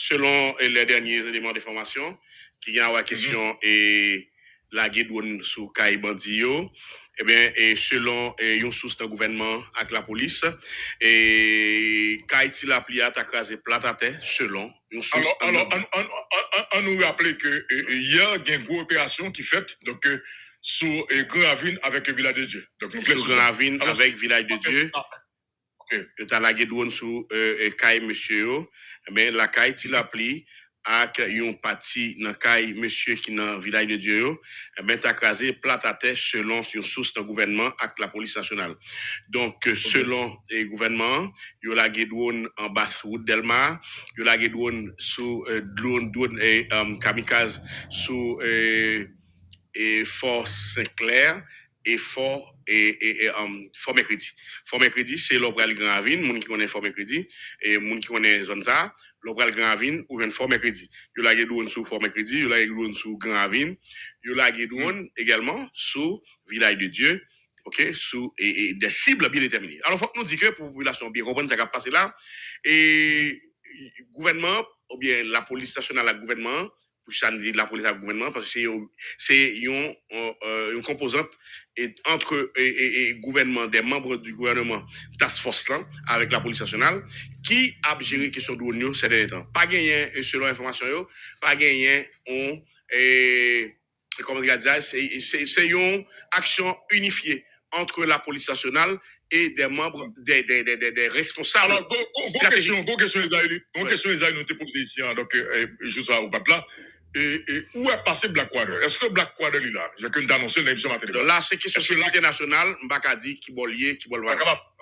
selon les derniers éléments d'information, qui y a la question et la guédouane sous Kaï Bandio, eh bien, et selon une source de gouvernement avec la police, et Kaïti la pli à crasé plat à terre, selon une source. Alors, on nous rappelle que hier, il y a une grosse opération qui fait donc sous Grand Ravine avec Village de Dieu. Donc, nous sous Grand Ravine avec Village de Dieu. Ok. Dans la guédouane sous Kaï monsieur, mais la Kaïti la pli avec une partie dans Kaï monsieur qui dans le village de Dieu, ben t'as crasé plat à terre selon une source de gouvernement avec la police nationale. Donc selon le gouvernement, il y a la guédouane en basse route Delma, il y a la guédouane sous drone et kamikaze sous Fort Saint-Clair et Fort Mercredi. Fort Mercredi, c'est l'Obral Grand Ravine, moun qui connaît Fort Mercredi, et moun qui connaît zone ça, l'Obral Grand Ravine ou un Fort Mercredi. Il y a la guédouane sous Fort Mercredi, il y a la guédouane sous Grand Ravine, il y a la guédouane également sous Village de Dieu, ok, sous et des cibles bien déterminées. Alors, il faut que nous disions que pour la population bien comprendre ce qui a passé là, et gouvernement, ou bien la police nationale, le gouvernement, ça nous dit la police et le gouvernement, parce que c'est une composante entre et gouvernement, des membres du gouvernement, task force là, avec la police nationale, qui a géré la question de l'ONU ces derniers temps. Pas gagné, selon l'information, pas gagné, comment dire, c'est une action unifiée entre la police nationale et des membres, des responsables. Alors, bon question, Isaïe, nous te posé ici, donc, je sais au là. Et où est passé Blackwater? Est-ce que Blackwater est là? J'ai qu'une annoncé l'émission matin. Là, c'est question de sécurité nationale, Mbaka dit qui bollier, qui bol.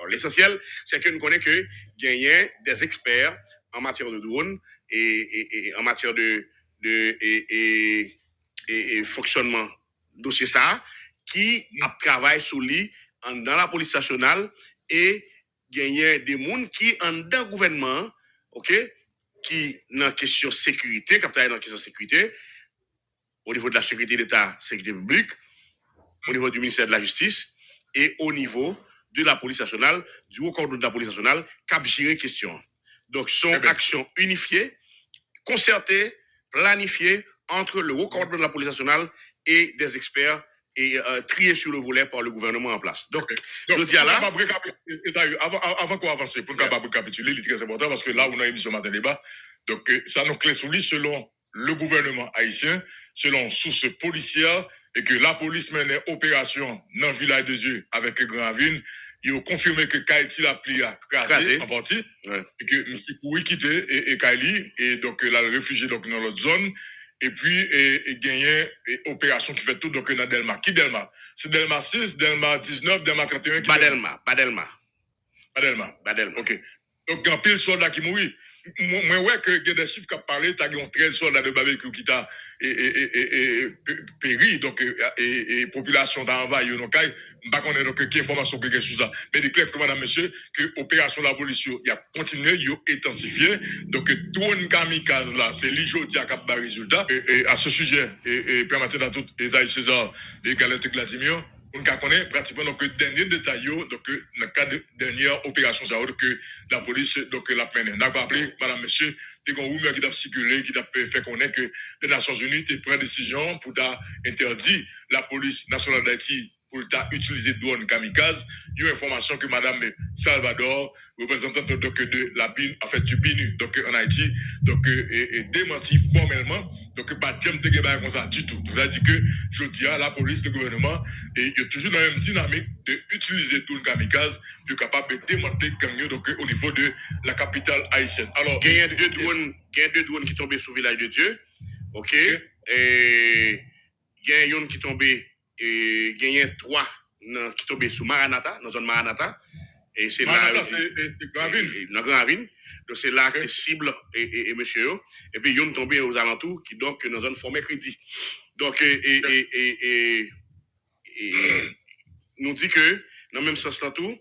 L'essentiel, c'est que nous connaissons que gagner des experts en matière de drone et en matière de fonctionnement dossier ça, qui travaillent sur lui dans la police nationale et gagner des gens qui en dans le gouvernement, ok, qui dans la question sécurité, dans la question sécurité, au niveau de la sécurité d'État, sécurité publique, au niveau du ministère de la Justice et au niveau de la police nationale, du haut coordonnateur de la police nationale, qui a géré la question. Donc, son action unifiée, concertée, planifiée entre le haut coordonnateur de la police nationale et des experts et triés sur le volet par le gouvernement en place. Donc je dis à là. Avant qu'on avance, pour ne pas récapituler, c'est très important parce que là, on a émission matin débat. Donc, ça nous clé sur lui selon le gouvernement haïtien, selon sources policières, et que la police menait opération dans le village de Dieu avec Grand Ravine. Ils ont confirmé que Kaïti l'a pris à craser en partie, et que M. Koui quitté et Kaïli, et donc il a réfugié donc, dans l'autre zone. Et puis, et gagné opération qui fait tout donc dans Delma. Qui Delma? C'est Delma 6, Delma 19, Delma 31. Badelma. OK. Donc, il y a pile soldats qui mourent. Moi, ouais, que il y a des chiffres qui ont parlé, tu as 13 soldats de barbecue qui t'a péri, donc, et population d'envahi, donc, je ne sais pas quelle information que sur ça. Mais il est clair que, madame, monsieur, que l'opération de la police, il a continué, il a intensifié. Donc, drone kamikaze là, c'est l'ijoti à cap de résultat. Et à ce sujet, et permettez à toutes les Isaïe César et Galette Vladimir, on connaît pratiquement donc dernier détail donc dans le cadre de dernière opération que la police donc la mené. N'a pas appelé madame monsieur, t'es qu'on rumeur qui t'a circulé, qui t'a fait connaître que les Nations Unies te prend décision pour interdire la police nationale d'Haïti pour utiliser drone kamikaze. Il y a une information que madame Salvador, représentante donc de la BIN, en fait du BINU donc en Haïti, donc est démenti formellement. Donc, pas de jam de comme ça du tout. Vous avez dit que, je dis à la police, le gouvernement, et il y a toujours dans la même dynamique d'utiliser tout le kamikaze pour capable de démonter gang donc au niveau de la capitale haïtienne. Alors, il y a deux drones qui tombent sous le village de Dieu. OK. Et il y a une qui tombe, il y a trois qui tombent sous Maranata, dans la zone Maranata. Et c'est là. C'est Grand Ravine. Donc c'est là que cible et monsieur. Et puis, ils ont tombé aux alentours qui donc dans la zone Fort Mercredi. Donc, nous dit que, dans le même sens là tout,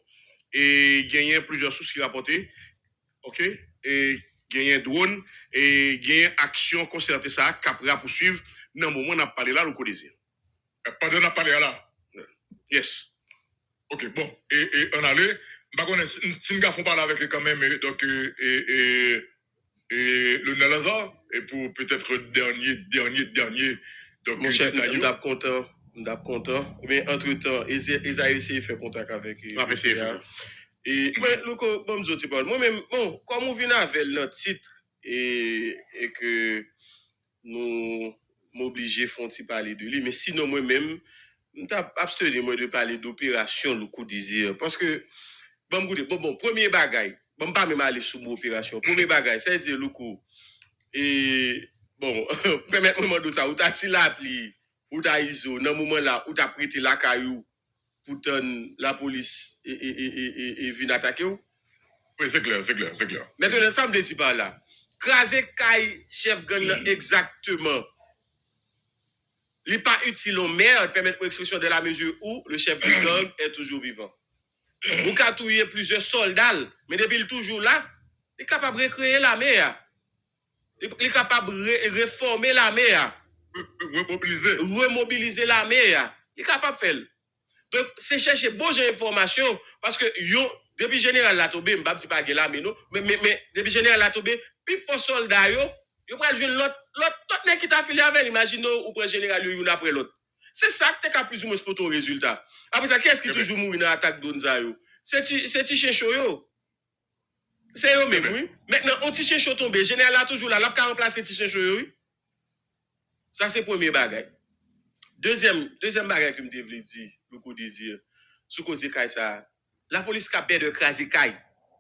et il y a plusieurs sources qui rapportent, OK, et il y a un drone, et il y a une action concertée ça, qu'après à poursuivre, dans le moment où on a parlé là, le codisé. Pas de parler là. Yes. OK, bon, et on allait, si nous ne parler avec quand même, donc, Et le Nalaza, et pour peut-être dernier, donc mon cher, détail. m'dap content. Mais entre-temps, ils a essayé de faire contact avec et moi, bon, moi-même, bon, comme on vient avec notre titre et que nous m'obliger font parler de lui, mais sinon moi-même, m't'a abstenu moi de parler d'opération le coup désir parce que bon, premier bagage, bon pas même aller sous opération. Premier bagage, c'est dire le coup et bon, permettez-moi de ça, ou t'as ti l'appli, ou t'as ISO, dans moment là, où t'as prêté la caillou pour la police et vient attaquer ou. Oui, c'est clair. Maintenant, ça me dit pas là. Craser caille chef gang exactement. Il n'est pas utile au maire, permettre l'expression de la mesure où le chef de gang est toujours vivant. Ou qu'à tuer plusieurs soldats, mais depuis il est toujours là, il est capable de recréer la mer. Il est capable de réformer la mer. Remobiliser la mer. Il est capable de faire. Donc, c'est chercher bonne information parce que depuis général la tombé, m'pa pas là mais depuis général la tombé, puis faux soldat yo pral jouer l'autre nèg qui t'a filé avec, imagine ou prend général yon après l'autre. C'est ça que t'es plus ou moins pour ton résultat. Après ça, qui est-ce qui toujours mourir dans l'attaque d'Onza yo? C'est ti chencho yo. C'est eux même, oui. Maintenant, on ti chencho tombé, général là toujours là, l'a remplacer ti chencho yo, oui. Ça c'est premier bagage. Deuxième bagage que me devait dire, beaucoup désir, sous cause de ça, la police a peur de craser caille.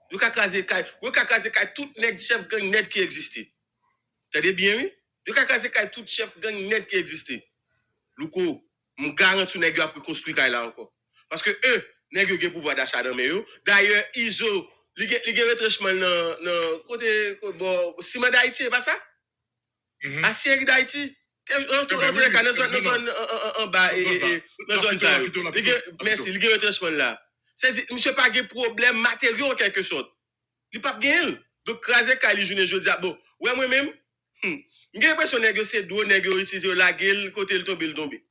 Vous ka craser caille, tout nèg chef gang net qui existait. T'as bien oui? Vous ka craser caille tout chef gang net qui existait. Louko, me garantis nèg a pour construire caille là encore. Parce que eux, nèg yo gen pouvoir d'achat dans mais yo. D'ailleurs, ISO, li gen retranchement dans côté bon, ciment d'Haïti, c'est pas ça? À Sierre d'Haïti. En bas et dans zone ça. Merci, il y a retranchement là. C'est monsieur pas de problème matériel en quelque sorte. Il pas gain. Donc craser Kali journée jodi bon. Ouais moi même j'ai l'impression que c'est do nèg utiliser la gueule côté le tomber.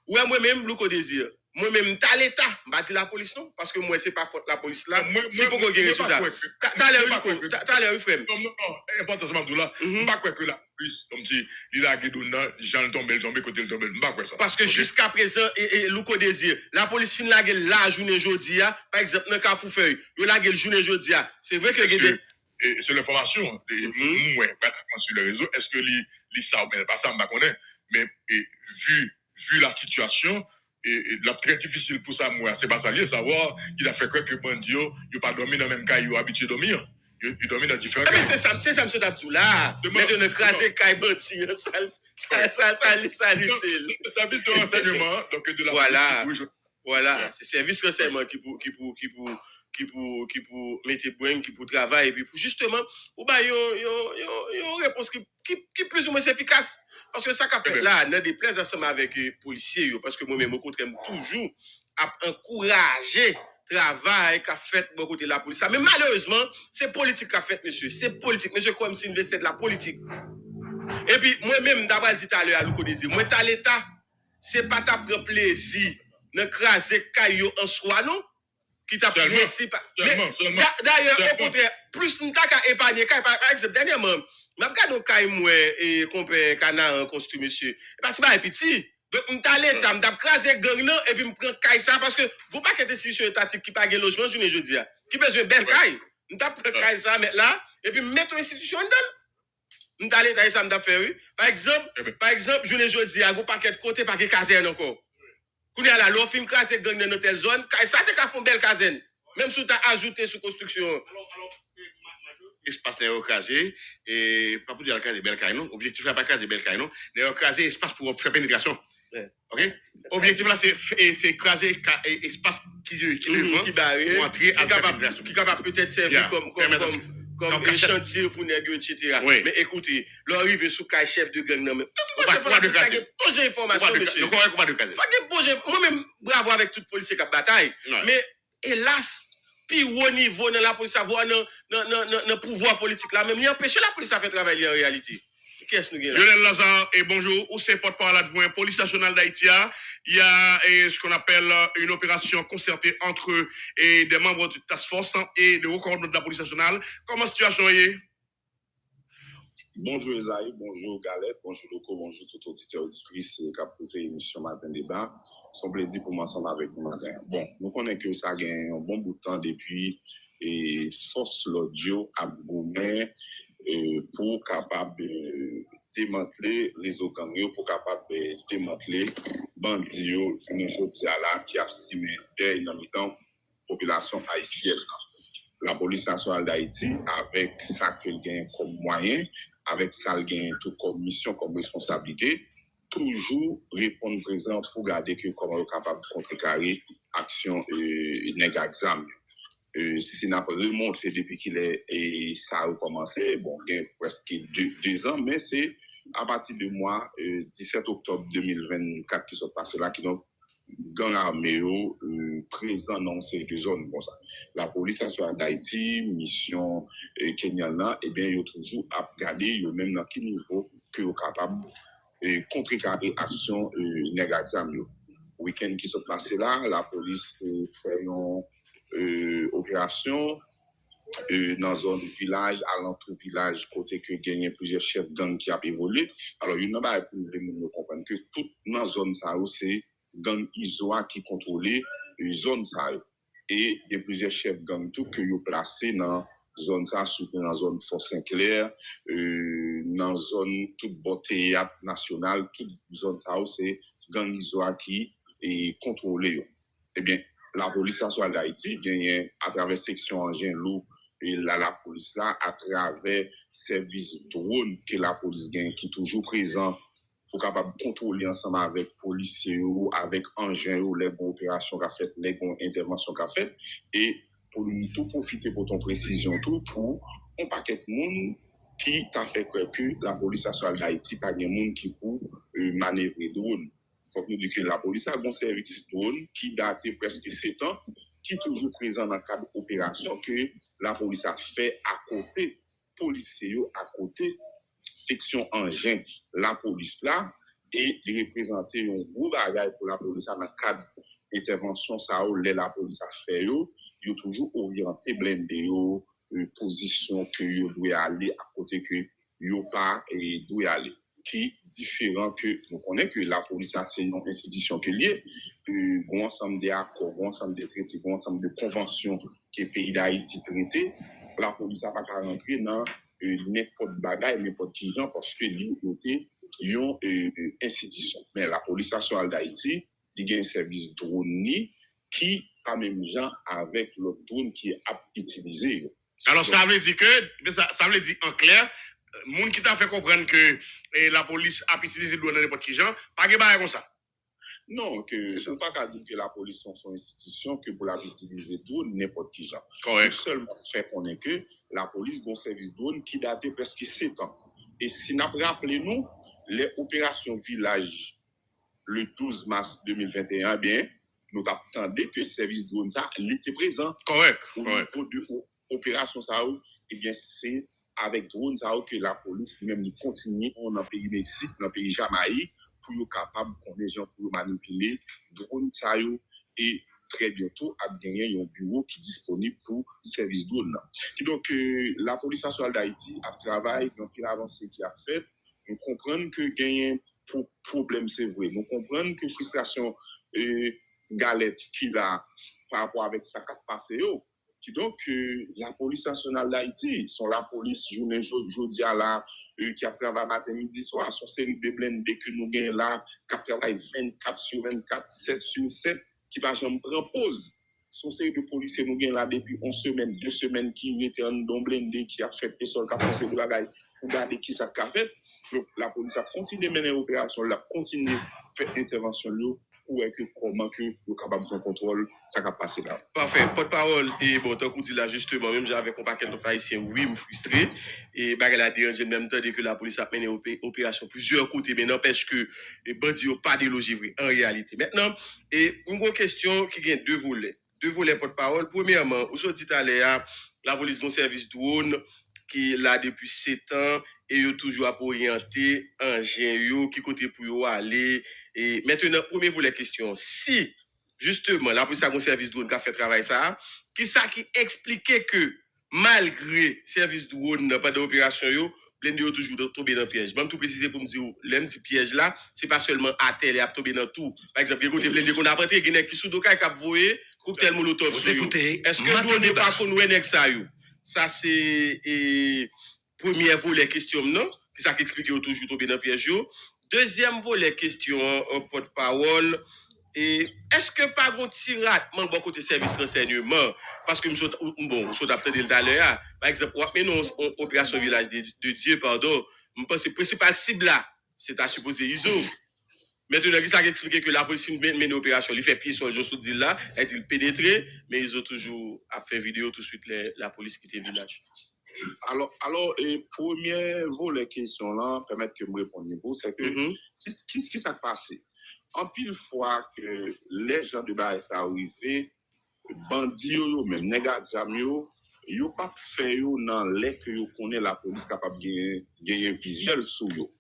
Ouais moi même le désir. Moi même t'as l'état, pas dire la police non parce que moi c'est pas faute la police là. C'est pour qu'on gagne résultat. T'as l'air frère. Non, important c'est Abdoula. Pas quoi que la police comme si il a guédonna, Jean tomber côté le tomber. Pas quoi ça. Parce que jusqu'à présent et Louko désir, la police fin la gueule la journée jodi par exemple dans Cafoufeuille, yo la gueule journée jodi c'est vrai que et c'est l'information moi pratiquement sur les réseaux est-ce que li ça ou pas ça me connaît mais vu la situation et la très difficile pour ça moi c'est pas ça lié savoir qu'il a fait quoi que bandio il pas dormi dans même cas il habitué dormir il dormi dans différents cas. C'est ça monsieur Abdoula maintenant craser caille bandi ça utile ça vite de renseignement donc de la voilà c'est service renseignement qui pour mettre brain qui pour travailler et puis pour justement ou ba yon réponse qui plus ou moins efficace parce que ça qu'a fait là dans des plaies ensemble avec les policiers parce que moi même au contraire toujours à encourager travail qu'a fait bon côté de la police mais malheureusement c'est politique qu'a fait monsieur c'est politique monsieur comme si c'est de la politique et puis moi même d'abord dit tout à l'heure à Louko Désir moi t'as l'état c'est pas ta prendre plaisir de craser caillou en soi non qui t'a principe. D'ailleurs, au contraire, plus nous t'a épargné, par exemple, dernièrement, m'a regardé caille moi et compère canard en costume monsieur. Et parti pas petit. Donc on t'a l'état, m'a craser gang non et puis me prend caille ça parce que vous pas qu'être institution étatique qui pas gain logement journée jeudi a. Qui besoin belle caille. On t'a prend caille ça mettre là et puis mettre institution dedans. On t'a l'état ça m'a fait oui. Par exemple, journée jeudi a go paquet côté paquet caserne encore. Quand il y a la loi, film classe gang dans telle zone, ça te fait une belle caserne. Même si tu as ajouté sous construction. Espace n'est ocasé, et pas pour dire caser belle caille, non. Objectif là, pas caser belle caille, non. N'est ocasé espace pour faire pénétration. Ok? Objectif là, c'est craser espace qui barre, pour entrer à qui capable peut-être servir comme un chantier pour négocier, etc. Oui. Mais écoutez, l'arrivée sous caille chef de gang, non, mais. On va pas de caser. Bonne information, monsieur. Moi-même, bravo avec toute police qui a bataille. Mais hélas, puis au niveau de la police, avoir dans pouvoir politique là, même, il empêche la police à faire travailler en réalité. Qu'est-ce que nous avons? Lionel Lazare, et bonjour. Où c'est porte-parole adjoint police nationale d'Haïti? Il y a ce qu'on appelle une opération concertée entre des membres du task force et des hauts commandements de la police nationale. Comment la situation est? Bonjour Esaïe, bonjour Galette, bonjour Loco, bonjour tout auditeur auditrice qui a écouté l'émission Matin Débat. C'est un plaisir pour moi ensemble avec vous matin. Bon, nous connaissons que ça gagne un bon bout de temps depuis et force l'audio à Gourmet pour capable de démanteler les gangs, pour capable de démanteler bandits qui a estimé dans le temps population haïtienne. La police nationale d'Haïti, avec ça qu'elle gagne comme moyen, avec ça qu'elle gagne tout comme mission, comme responsabilité, toujours répondre présent pour garder que comment on est capable de contrecarrer action nègre si c'est n'a pas remonté depuis qu'il est et ça a commencé, bon, il y a presque 2 ans, mais c'est à partir du mois 17 octobre 2024 qui sont passés là, qui ont gang armé présent dans ces 2 zones comme ça. La police nationale d'Haïti, mission kenyana, eh bien, ils ont toujours à regarder, même dans quel niveau que sont capables de contrecarrer action négative. Week-end qui sont passés là, la police fait une opération dans la zone village, alentour village, côté que gagné plusieurs chefs gang qui a évolué. Alors, il n'y a pas de comprendre que toute dans la zone, ça c'est gang ISOA qui contrôle une zone ça. Et il y a plusieurs chefs gang tout que vous placés dans la zone ça, surtout dans la zone Fort Saint-Clair, dans la zone toute beauté nationale, toute zone ça, c'est gang ISOA qui est contrôlé. Eh bien, la police nationale d'Haïti gagne à travers section engin lourd et la police là à travers service drone que la police gagne qui est toujours présent pour capable contrôler ensemble avec policiers ou avec engins ou les bonnes opérations qu'a fait les bonnes interventions qu'a fait et pour nous tout profiter pour ton précision tout pour un paquet de monde qui t'a fait croire que la police nationale d'Haïti pas de monde qui pour manœuvrer drone. Faut nous dire que la police a un service drone qui date presque 7 ans, qui est toujours présent dans le cadre d'opération que la police a fait à côté, policiers à côté, section engin, la police là, et représenter un gros bagage pour la police dans le cadre d'intervention, ça où la police a fait, ils ont toujours orienté blindé, position que ils doivent aller à côté que ils pas et doivent aller. Qui est différent que nous connaissons que la police c'est une institution qui est liée, un ensemble d'accords, un ensemble de traités, un ensemble de conventions que le pays d'Haïti traité, la police n'a pas qu'à rentrer dans n'importe bagaille, n'importe qui genre, parce que l'unité est une institution. Mais la police nationale d'Haïti, il y a un service drone qui pas même gens avec le drone qui est utilisé. Alors, donc, ça veut dire que, ça veut dire en clair, moun qui t'a fait comprendre que la police a utilisé le drone dans n'importe qui genre, pas de bail comme ça. Non, que ne peut pas dire que la police sont son institution que pour la utiliser drone n'importe qui genre. Correct. Le seul fait qu'on est que la police a un service drone qui date presque 7 ans. Et si nous rappelons les opérations village le 12 mars 2021, bien, nous attendons que le service drone ça était présent. Correct. Au niveau de l'opération ça, eh bien, c'est avec drone ça que la police même continue dans le pays Mexique, dans le pays Jamaïque, pour être capable qu'on les gens pour manipuler drone ça et très bientôt à gagner un bureau qui est disponible pour service drone. Et donc la police nationale d'Haïti a travaillé dans l'avancée qui a fait. Nous comprenons que gagner problème c'est vrai. Nous comprenons que frustration galette qu'il a par rapport avec sa carte passée. Qui donc la police nationale d'Haïti, sont la police journée jeudi à la qui a travaillé matin midi soir, son série de blindés que nous gagnons là, qui a travaillé 24 sur 24, 7 sur 7, qui va jamais prendre pause. Son série de policiers nous gagnons là depuis 11 semaines, 2 semaines qui étaient en don blindé, qui a fait des sols, qui a passé de bagaille, pour regarder qui ça a fait. Donc la police a continué à mener l'opération, elle a continué à faire intervention pour que comment que le capable de contrôle ça va passer là. Parfait. Porte-parole et bon tant qu'on dit là justement même j'avais un paquet de haïtiens oui me frustré et bagarre la dérangé même temps que la police a mené opération plusieurs côtés mais n'empêche que les bandits ont pas délogé vrai en réalité. Maintenant et une grande question qui vient deux volets porte-parole. Premièrement, vous dit tout à l'heure la police a un service drone qui là depuis 7 ans et yo toujours à orienter engin qui côté pour yo aller et maintenant premier volet question si justement la police a un service drone qui a fait travail ça qui ça qui expliquait que malgré service drone pas d'opération yo blende yo toujours tomber dans piège. Bon tout préciser pour me dire l'aime petit piège là, c'est pas seulement à terre et à tomber dans tout. Par exemple, côté blende qu'on a prêté, il y a qui sous doka qui a voyé cocktail molotov. Vous écoutez, est-ce que nous ne pas connaître nèg ça yo? Ça c'est premier volet question non, c'est ça qui explique toujours tomber dans piège yo. Deuxième volet question porte-parole. Et est-ce que pas un petit ratement bon côté service renseignement parce que nous sommes attendus tout à l'heure par exemple mais non opération village de Dieu pardon je pense que le principal cible là c'est à supposer ISO maintenant qui ça expliqué que la police mène opération il fait pied sur le sous dit là est-il pénétré mais ils ont toujours a fait vidéo tout de suite la police quitter le village. Alors, premier volet question là, permettre que je réponde vous, c'est que qu'est-ce qui s'est passé? En pile fois que les gens de base arrivés, bandits ou même nègres yo pas fait yo dans les que yo connaît la police capable de gagner visuel sur yo.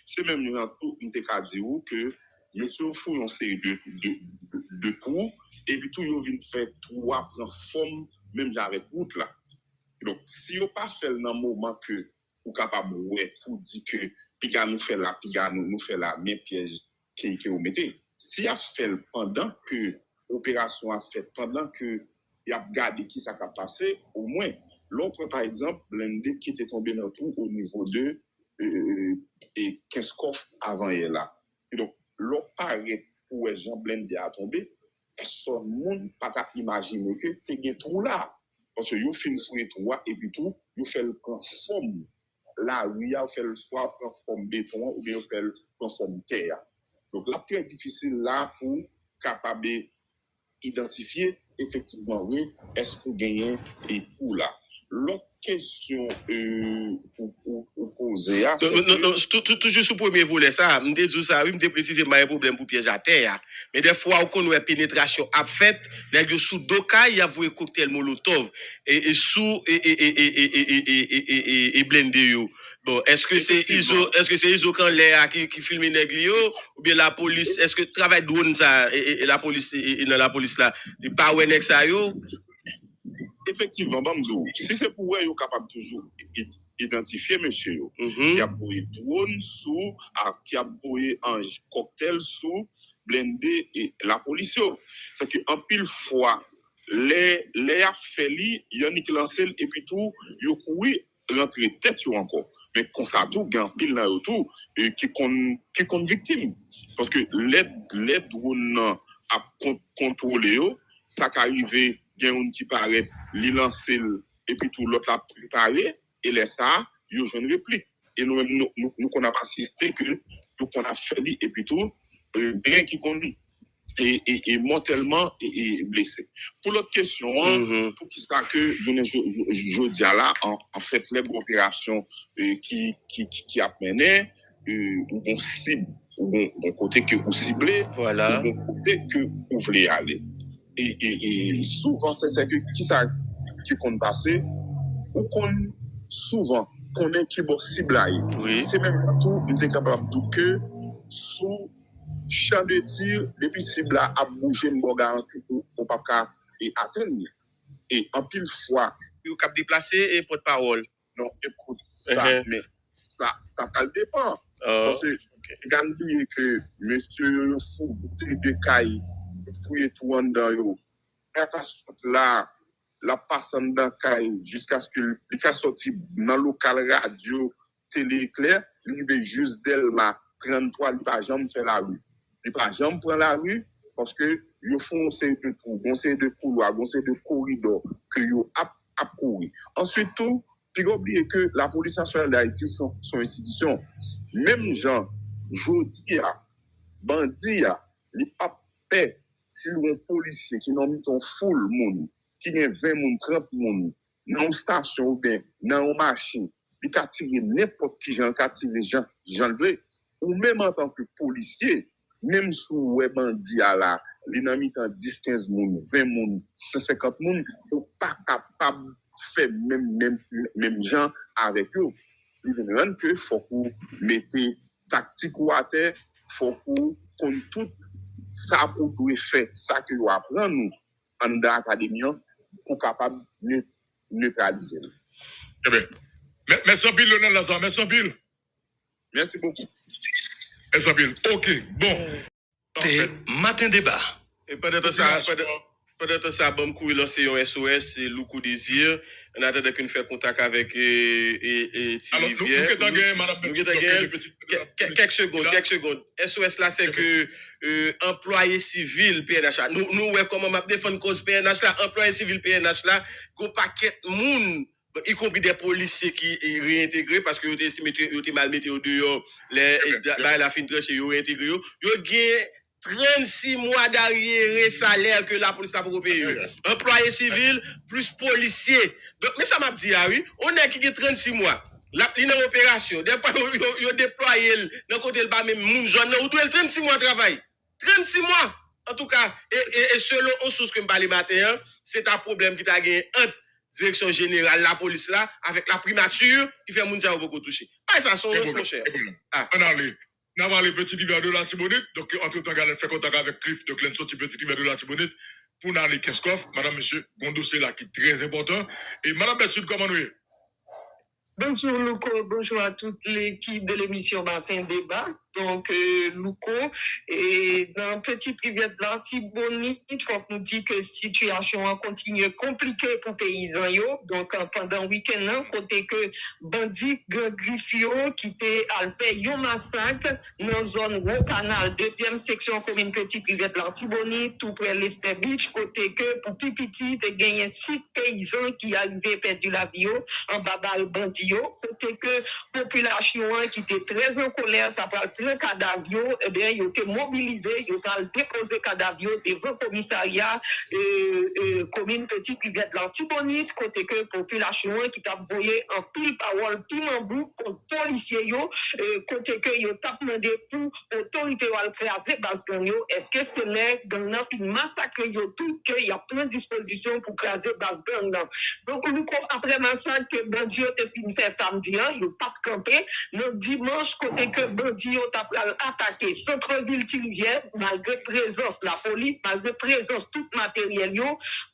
C'est même dans tout une cas dit que monsieur fou on série de coups et puis tout yo vinn faire trois prend forme même avec route là. Donc si yo pas fait dans moment que ou capable ouais pour dire que piga nous fait la même piège qui vous mettez. Si a fait pendant que l'opération a fait, pendant que il a regardé qui ça a passé, au moins, l'autre par exemple, blindé qui était tombé dans tout au niveau de 15 coffres avant hier là. Et donc, l'autre paraît où Jean blindé a tombé, personne ne peut pas imaginer que tu as un trou là. Parce que vous finissez sur le trou et puis tout, vous faites le forme. Là, vous fait le soit forme béton ou bien vous faites le forme terre. Donc là, très difficile là pour capable identifier effectivement, oui, est-ce qu'on gagne et pour là. L'autre question pour poser, toujours sous premier volet, ça, je me dis ça, oui, je me préciser un problème pour piège à terre. Mais des fois, on connaît pénétration à fait, sous doka, il y a voué cocktail molotov et sous et blendé yo. Bon, est-ce que c'est ISO quand l'air qui filme nèg ou bien la police, est-ce que travail drone ça et la police et dans la police là, il pas ouais nèg ça yo? Effectivement, si c'est pour eux, ils sont capables toujours identifier monsieur qui a posé drone sous, qui a posé un cocktail sous, blindé et la police. C'est qu'en pile fois, les affaires, il y a qui lancé et puis tout, ils ont couru rentrer tête encore. Mais comme ça, tout, il y a un pile là autour qui compte victime. Parce que les drones à contrôler, ça qui arrive, il y a un qui paraît, li lancer et puis tout l'autre a préparé et les ça, il y a une réplique. Et nous qu'on a assisté que tout qu'on a fait et puis tout, bien qui conduit. Et mortellement blessé. Pour l'autre question, pour qui ça que je dis là, en fait, les opérations qui a mené, on cible, on côté que vous ciblez, voilà. on côté que vous voulez aller. Et souvent, c'est que qui ça qui compte passer, ou qu'on souvent connaît qui est cible. Oui. C'est même tout, nous sommes capables de dire que sous champ de tir, depuis cible a bougé, nous garantit pour ne pas atteindre. Et en pile fois, vous cap déplacer et porte-parole. Non, écoute, ça, mais ça dépend. Parce que, quand on dit que monsieur fou, de caille, fouille tout en dedans, là, la passe en dedans caille, jusqu'à ce qu'il fasse sortir dans le local radio, télé éclair, il va juste d'elle là, 33, il ne va jamais faire la rue. Il ne va jamais prendre la rue, parce que, ils font un série de trous, un série de couloirs, un série de corridors, que ils a courir. Ensuite, tout, puis oublier que la police nationale d'Haïti sont institutions. Même gens, jodi a, bandit a, li pas paix si un policier qui n'a mis ton full monde, qui a 20 moun, 30 moun, dans une station ou bien dans une machine, il a tiré n'importe qui, gens, qu'a tiré Jean Levé, ou même en tant que policier, même sous les bandits à la, les n'a mis 10, 15 moun, 20 moun, 150 moun, ou pas capable fait même gens avec eux. Il veut que faut qu'on mette tactique ou à terre, faut qu'on tout ça pour doit faire ça que nous apprenons nous en l'académie pour capable neutraliser. Eh bien, Merci Bill, Lionel Lazare, merci Bill. Merci beaucoup. Merci Bill. OK, bon. Matin débat. Et pendant ça, bon coup, il lance un SOS, c'est Loukou Désir. On attend qu'on fait contact avec Thierry Rivière. Quelques secondes. SOS là, c'est que employé civil PNH là. Nous, comment m'a défendre cause PNH là, employé civil PNH là, go paquet moun, y compris des policiers qui réintégrés parce que vous estimez que vous mal mis au dehors, la fin de tranche, vous réintégrés, vous gagnez 36 mois d'arriéré salaire que la police a pour payer. Employé civil plus policier. Donc, mais ça m'a dit, ah oui, on est qui a 36 mois. La opération. Des fois, ils déployé dans le côté de même moun zone, ou 36 mois de travail. 36 mois. En tout cas, et selon une source que je parle matin, c'est un problème qui t'a gagné entre direction générale, la police là, avec la primature, qui fait moun ça beaucoup toucher. Pas ça, son mon cher. On a les petits divers de la Tibonite. Donc, entre-temps, on a fait contact avec Cliff de Clenson, petit divers de la Tibonite, pour aller Keskov. Madame, monsieur, dossier là qui est très important. Et Madame Betsud, comment nous est? Bonjour Louko, bonjour à toute l'équipe de l'émission Matin Débat. Donc, Louko, et dans Petite Rivière de l'Artibonite, il faut que nous disions que la situation continue compliquée pour les paysans. Donc, pendant le week-end, côté que bandit Griffio qui était à faire un massacre dans la zone Canal, deuxième section commune Petite Rivière de l'Artibonite, tout près de l'Ester Beach, côté que pour Pipiti, il y a gagné 6 paysans qui arrivaient perdu la vie en babal bandit. Côté que la population qui était très en colère, un cadavre, eh bien, ils ont été mobilisés, ils ont déposé cadavre devant le commissariat commune Petite Rivière de l'Artibonite, côté que la population qui t'a envoyé en pile parole, pile en bout contre les policiers, côté que ils ont demandé pour l'autorité à craser base gang. Est-ce que c'est les gangs qui massacrent tout, qu'il y a plein de dispositions pour craser base gang? Donc, après massacre, que bandit a fini faire samedi, il n'a pas campé. Le dimanche, côté que bandit a attaqué centre-ville Rivière, malgré présence de la police, malgré présence tout matériel,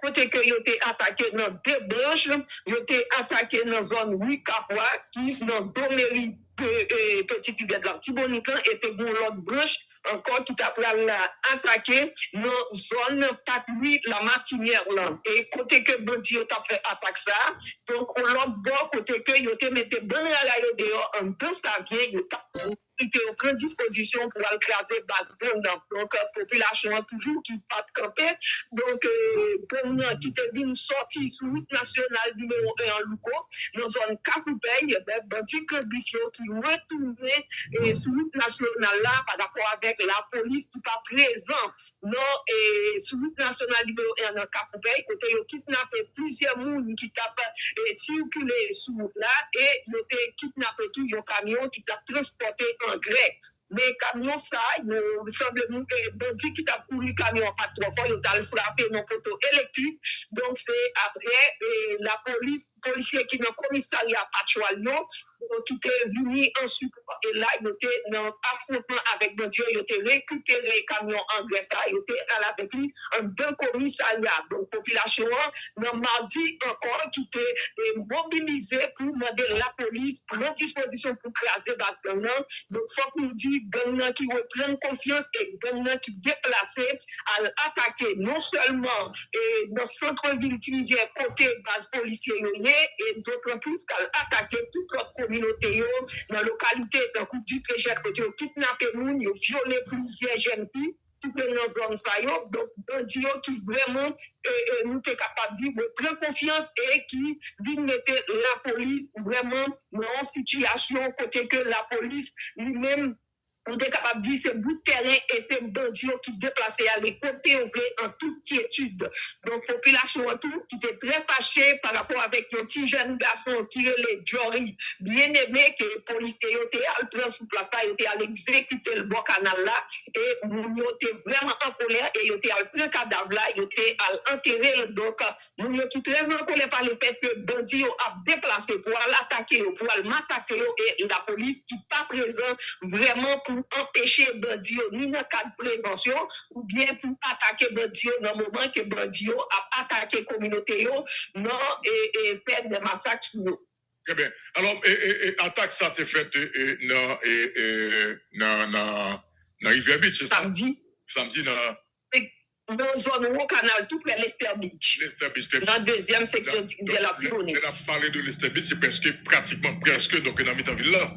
côté que il a été attaqué dans 2 branches, il a été attaqué dans la zone Rue Capua, qui dans Doméry Petite Rivière de l'Artibonite, et puis l'autre branche encore qui t'a attaqué dans la zone Patlouille, la Martinière là. Et côté que bandit a fait attaque ça, donc on l'autre bord côté que il a mis des bonnes rails dehors en deux stagiaires, il a pris disposition pour écraser base gang. Donc population toujours qui pas camper. Donc pour qui te dit une sortie sur route nationale numéro 1 en Louko dans zone Kafoupey, bandit Griffio qui retourné sur route nationale là par rapport avec la police qui pas présent non et sur route nationale numéro 1 dans Kafoupey, côté ils ont kidnappé plusieurs monde qui t'a circulé sur route là et ils ont kidnappé tout un camion qui t'a transporté engrais. Mais camion ça, il semble que bandit qui t'a couru camion pas trop fort, il a frappé nos poteaux électriques. Donc c'est après la police, policier qui dans le commissariat Patrouillon, qui est venu ensuite et là il était dans affrontement avec bandit, il était récupéré le camion engrais ça, il était avec lui en deux commissariats. Donc population dans mardi encore qui était mobilisée pour demander la police prendre disposition pour craser base gang. Donc faut qu'on nous dise gang qui reprennent confiance et gang qui déplacé à attaquer non seulement dans centre-ville Rivière côté base policière et d'autres plus qu'à attaquer toute notre communauté dans la localité d'un coup du Trégère côté kidnappé moun, violé plusieurs jeunes filles tout est dans zone ça donc bandit qui vraiment nous est capable de vivre prendre confiance et qui vient mettre la police vraiment dans une situation côté que la police lui-même on est capable de dire c'est bout de terrain et c'est bandit qui déplacé à l'écouter en toute quiétude. Donc, population tout qui était très fâchée par rapport avec un petit jeune garçon qui est le Jory, bien aimé que les policiers étaient à le prendre sous place, ils étaient à l'exécuter le bon canal là, et ils étaient vraiment en colère et ils étaient à le prendre cadavre là, ils étaient à l'enterrer. Donc, ils étaient très en colère par le fait que bandit a déplacé pour l'attaquer, pour le massacrer et la police qui n'est pas présente vraiment pour empêcher bandit ni dans le cadre de prévention ou bien pour attaquer bandit dans le moment que bandit a attaqué la communauté non et faire des massacres sur nous. Très bien. Alors, attaque ça t'est faite dans Rivière Beach, c'est ça? Samedi dans la zone au canal, tout près de l'Ester Beach. Dans la deuxième section de la Tibonite. On a parlé de l'Ester Beach, c'est pratiquement presque, donc dans la ville là.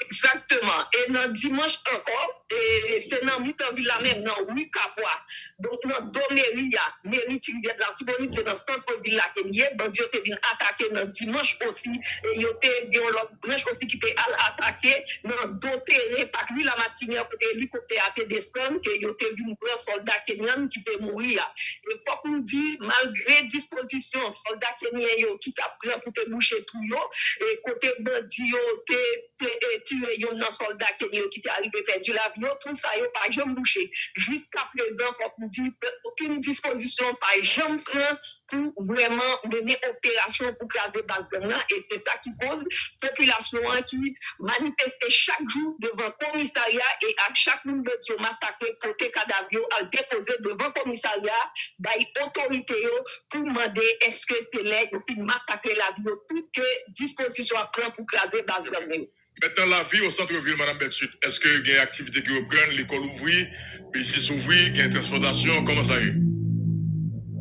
Exactement. Et dans dimanche encore, c'est dans Mitanville là même, dans Wikapoa. Donc, dans deux mairies, mairie Tigrière de la Tibonite, c'est dans le centre-ville là qu'il y a. Donc, ils ont attaqué dans dimanche aussi. Et ils ont l'autre branche aussi qui était attaqué dans d'autres terrains. Par lui, la matinée, côté hélicoptère a été descendu, qu'ils ont vu un soldat kenyan qui peut mourir. Il faut qu'on dise, malgré disposition, soldat kenyan qui a pris pour te boucher tout, et côté bandit, tiré un soldat qui était arrivé perdu l'avion, tout ça n'a pas jamais bouché. Jusqu'à présent, il faut qu'on dise aucune disposition par jamais prend pour vraiment mener opération pour craser base gang. Et c'est ça qui cause population qui manifeste chaque jour devant le commissariat et à chaque monde de massacre côté cadavre à déposer devant le commissariat by autorité pour demander est-ce que c'est là qui massacrer la vie, toute disposition à prendre pour craser base gang. Maintenant, la vie au centre-ville, Madame Betsud, est-ce qu'il y a une activité qui reprend, l'école ouvrie, business ouvri, il y a une transportation, comment ça y est?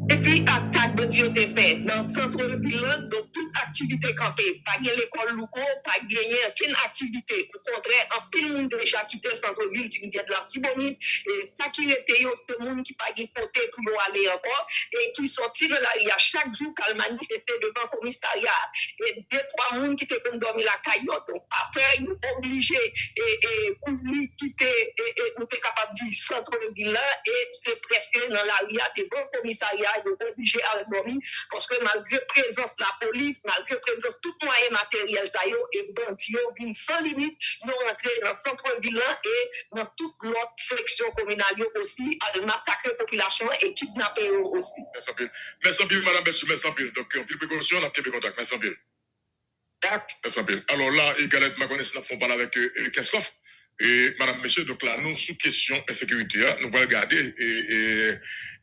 Et puis, attaque de Dieu est fait dans le centre-ville, donc toute activité campée, pas de l'école Louko, pas de aucune activité. Au contraire, un peu de monde déjà quitté le centre-ville, qui vient de la Tibonite, et ça qui était, c'est le monde qui n'a pas de côté pour aller encore, et qui sortit de là, il y a chaque jour qu'elle manifestait devant le commissariat, et 2-3 monde qui étaient comme dormi la caillotte. Donc, après, ils sont obligés, et pour lui quitter, et on était capable du centre-ville là, et c'est presque dans l'arrière devant le commissariat. Ils sont obligés à dormir parce que malgré la présence de la police, malgré la présence de tout moyen matériel, et bandits viennent sans limite, ils ont rentré dans le centre-ville et dans toute l'autre section communale aussi, à massacrer la population et kidnapper aussi. Merci bien, Madame Betsou, merci bien. Donc, en plus précaution, on a quelques contacts. Merci bien. Merci bien. Alors là, Galette, ma connaissance, nous font parler avec Keskov. Et madame, monsieur, donc là, nous, sous question insécurité, nous allons regarder